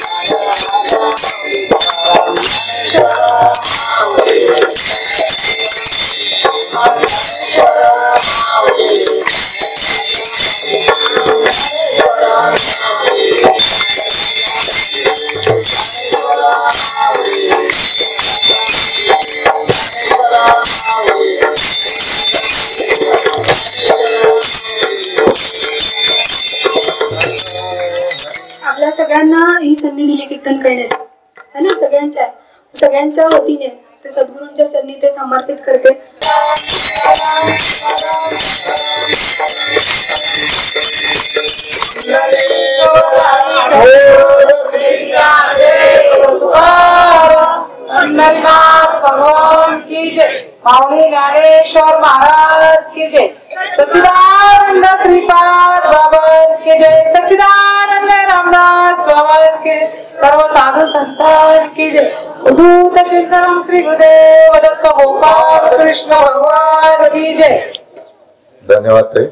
आपल्या सगळ्यांना ही संधी दिली कीर्तन करण्याची है ना, सगळ्यांच्या वतीने ते सद्गुरूंच्या चरणी ते समर्पित करते. भगवान की जय. माऊली ज्ञानेश्वर महाराज की जय. सच्चिदानंद श्रीपाद बाबा की जय. सच्चिदानंद रामदास बाबा के सर्व साधु संतान की जय. उद्धूत चिंतनम श्री गुरुदेव दत्त गोपाल कृष्ण भगवान की जय. धन्यवाद ताई.